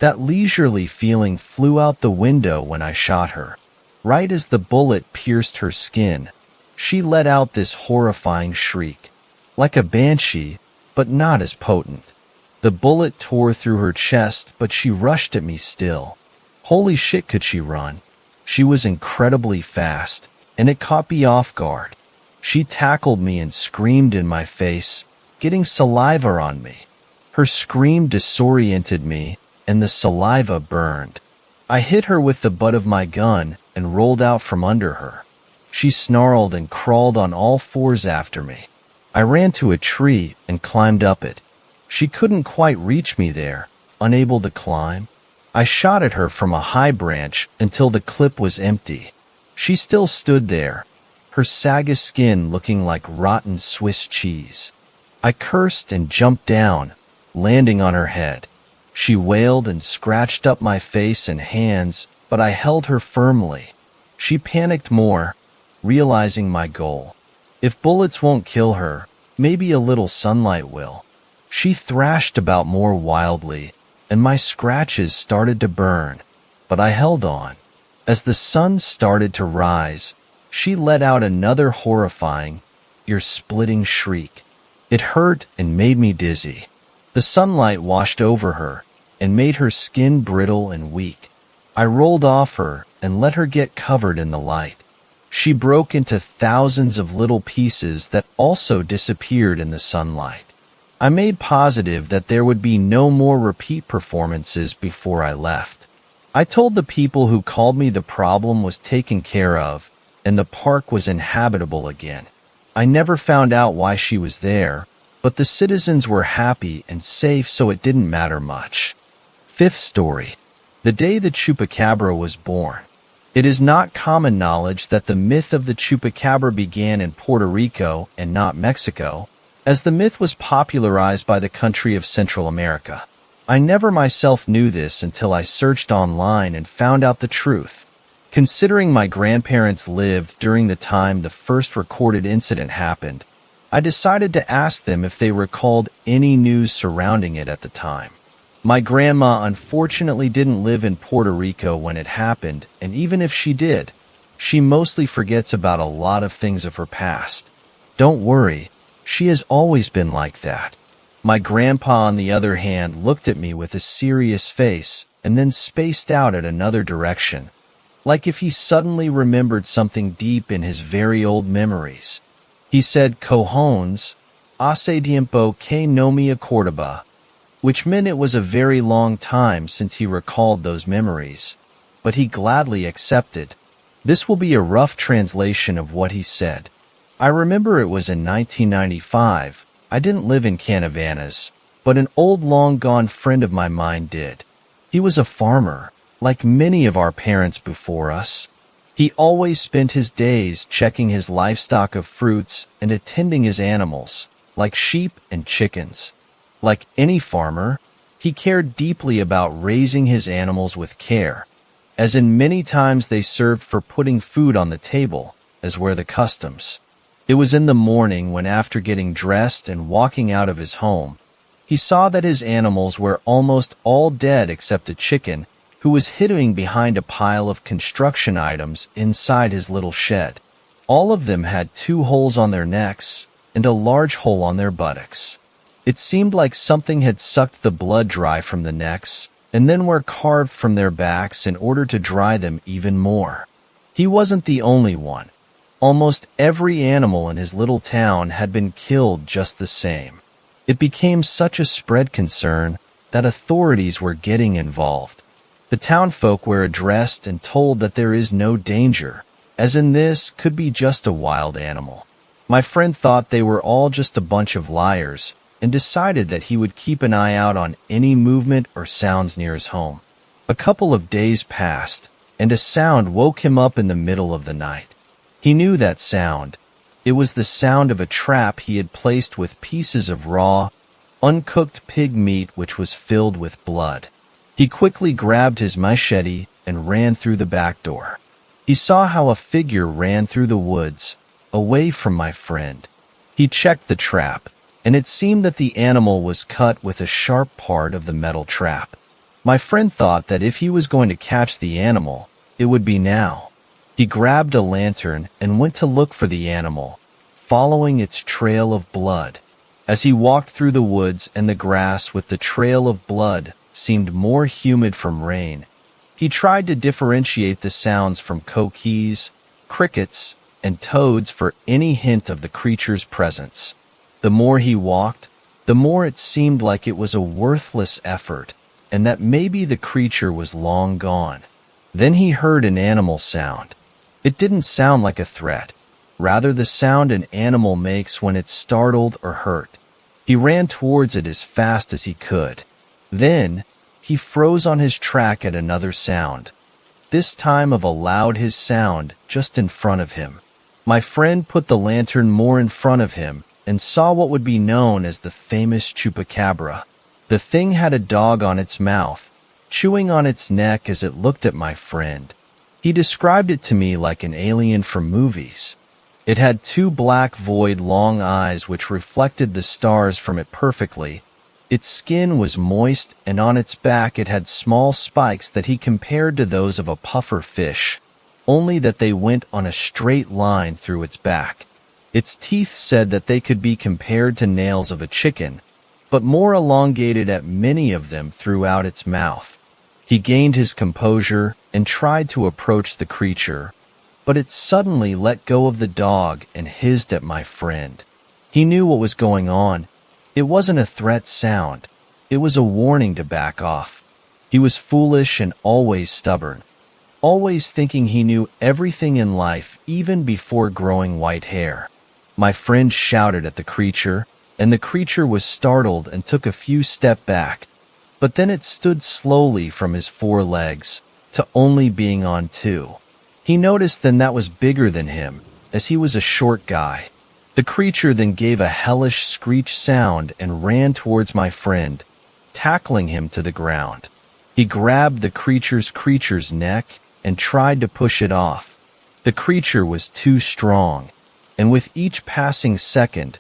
That leisurely feeling flew out the window when I shot her. Right as the bullet pierced her skin, she let out this horrifying shriek. Like a banshee, but not as potent. The bullet tore through her chest, but she rushed at me still. Holy shit, could she run? She was incredibly fast, and it caught me off guard. She tackled me and screamed in my face, getting saliva on me. Her scream disoriented me, and the saliva burned. I hit her with the butt of my gun and rolled out from under her. She snarled and crawled on all 4s after me. I ran to a tree and climbed up it. She couldn't quite reach me there, unable to climb. I shot at her from a high branch until the clip was empty. She still stood there, her saggy skin looking like rotten Swiss cheese. I cursed and jumped down, landing on her head. She wailed and scratched up my face and hands, but I held her firmly. She panicked more, realizing my goal. If bullets won't kill her, maybe a little sunlight will. She thrashed about more wildly, and my scratches started to burn, but I held on. As the sun started to rise, she let out another horrifying, ear-splitting shriek. It hurt and made me dizzy. The sunlight washed over her and made her skin brittle and weak. I rolled off her and let her get covered in the light. She broke into thousands of little pieces that also disappeared in the sunlight. I made positive that there would be no more repeat performances before I left. I told the people who called me the problem was taken care of, and the park was inhabitable again. I never found out why she was there, but the citizens were happy and safe, so it didn't matter much. 5th story. The day the chupacabra was born. It is not common knowledge that the myth of the chupacabra began in Puerto Rico and not Mexico, as the myth was popularized by the country of Central America. I never myself knew this until I searched online and found out the truth. Considering my grandparents lived during the time the first recorded incident happened, I decided to ask them if they recalled any news surrounding it at the time. My grandma unfortunately didn't live in Puerto Rico when it happened, and even if she did, she mostly forgets about a lot of things of her past. Don't worry, she has always been like that. My grandpa, on the other hand, looked at me with a serious face and then spaced out at another direction, like if he suddenly remembered something deep in his very old memories. He said, "Cojones, hace tiempo que no me acordaba," which meant it was a very long time since he recalled those memories, but he gladly accepted. This will be a rough translation of what he said. I remember it was in 1995. I didn't live in Canavanas, but an old long-gone friend of mine did. He was a farmer, like many of our parents before us. He always spent his days checking his livestock of fruits and attending his animals, like sheep and chickens. Like any farmer, he cared deeply about raising his animals with care, as in many times they served for putting food on the table, as were the customs. It was in the morning when, after getting dressed and walking out of his home, he saw that his animals were almost all dead except a chicken who was hiding behind a pile of construction items inside his little shed. All of them had 2 holes on their necks and a large hole on their buttocks. It seemed like something had sucked the blood dry from the necks and then were carved from their backs in order to dry them even more. He wasn't the only one. Almost every animal in his little town had been killed just the same. It became such a spread concern that authorities were getting involved. The townfolk were addressed and told that there is no danger, as in this could be just a wild animal. My friend thought they were all just a bunch of liars and decided that he would keep an eye out on any movement or sounds near his home. A couple of days passed, and a sound woke him up in the middle of the night. He knew that sound. It was the sound of a trap he had placed with pieces of raw, uncooked pig meat which was filled with blood. He quickly grabbed his machete and ran through the back door. He saw how a figure ran through the woods, away from my friend. He checked the trap, and it seemed that the animal was cut with a sharp part of the metal trap. My friend thought that if he was going to catch the animal, it would be now. He grabbed a lantern and went to look for the animal, following its trail of blood. As he walked through the woods and the grass with the trail of blood seemed more humid from rain, he tried to differentiate the sounds from coquilles, crickets, and toads for any hint of the creature's presence. The more he walked, the more it seemed like it was a worthless effort, and that maybe the creature was long gone. Then he heard an animal sound. It didn't sound like a threat, rather the sound an animal makes when it's startled or hurt. He ran towards it as fast as he could. Then, he froze on his track at another sound, this time of a loud hiss sound just in front of him. My friend put the lantern more in front of him and saw what would be known as the famous chupacabra. The thing had a dog on its mouth, chewing on its neck as it looked at my friend. He described it to me like an alien from movies. It had 2 black void long eyes which reflected the stars from it perfectly. Its skin was moist, and on its back it had small spikes that he compared to those of a puffer fish, only that they went on a straight line through its back. Its teeth said that they could be compared to nails of a chicken, but more elongated at many of them throughout its mouth. He gained his composure and tried to approach the creature, but it suddenly let go of the dog and hissed at my friend. He knew what was going on. It wasn't a threat sound. It was a warning to back off. He was foolish and always stubborn, always thinking he knew everything in life even before growing white hair. My friend shouted at the creature, and the creature was startled and took a few steps back, but then it stood slowly from his 4 legs to only being on 2. He noticed then that was bigger than him, as he was a short guy. The creature then gave a hellish screech sound and ran towards my friend, tackling him to the ground. He grabbed the creature's neck and tried to push it off. The creature was too strong, and with each passing second,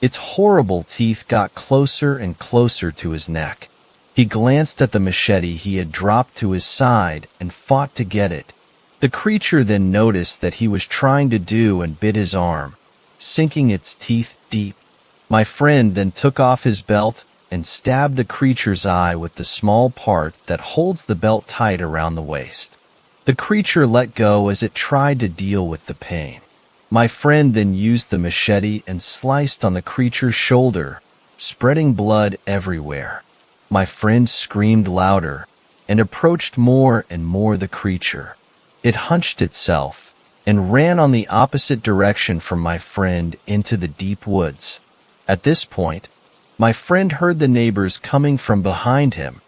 its horrible teeth got closer and closer to his neck. He glanced at the machete he had dropped to his side and fought to get it. The creature then noticed that he was trying to do and bit his arm, sinking its teeth deep. My friend then took off his belt and stabbed the creature's eye with the small part that holds the belt tight around the waist. The creature let go as it tried to deal with the pain. My friend then used the machete and sliced on the creature's shoulder, spreading blood everywhere. My friend screamed louder and approached more and more the creature. It hunched itself and ran on the opposite direction from my friend into the deep woods. At this point, my friend heard the neighbors coming from behind him,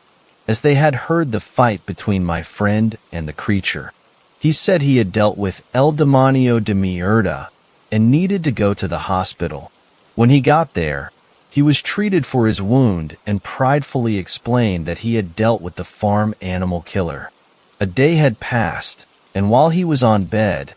as they had heard the fight between my friend and the creature. He said he had dealt with El Demonio de Mierda and needed to go to the hospital. When he got there, he was treated for his wound and pridefully explained that he had dealt with the farm animal killer. A day had passed, and while he was on bed,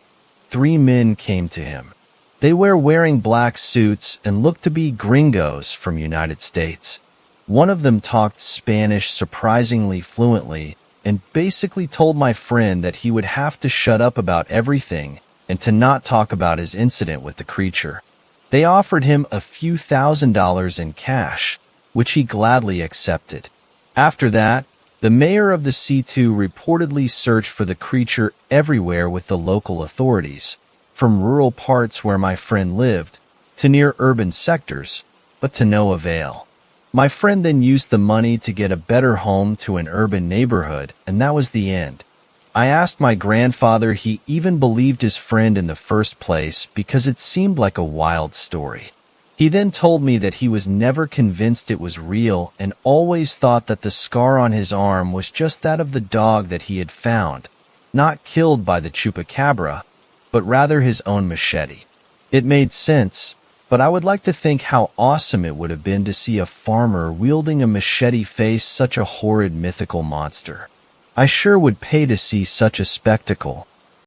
3 men came to him. They were wearing black suits and looked to be gringos from United States. One of them talked Spanish surprisingly fluently and basically told my friend that he would have to shut up about everything and to not talk about his incident with the creature. They offered him a few $1,000s in cash, which he gladly accepted. After that, the mayor of the C2 reportedly searched for the creature everywhere with the local authorities, from rural parts where my friend lived to near urban sectors, but to no avail. My friend then used the money to get a better home to an urban neighborhood, and that was the end. I asked my grandfather he even believed his friend in the first place because it seemed like a wild story. He then told me that he was never convinced it was real and always thought that the scar on his arm was just that of the dog that he had found, not killed by the chupacabra, but rather his own machete. It made sense, but I would like to think how awesome it would have been to see a farmer wielding a machete face such a horrid mythical monster. I sure would pay to see such a spectacle.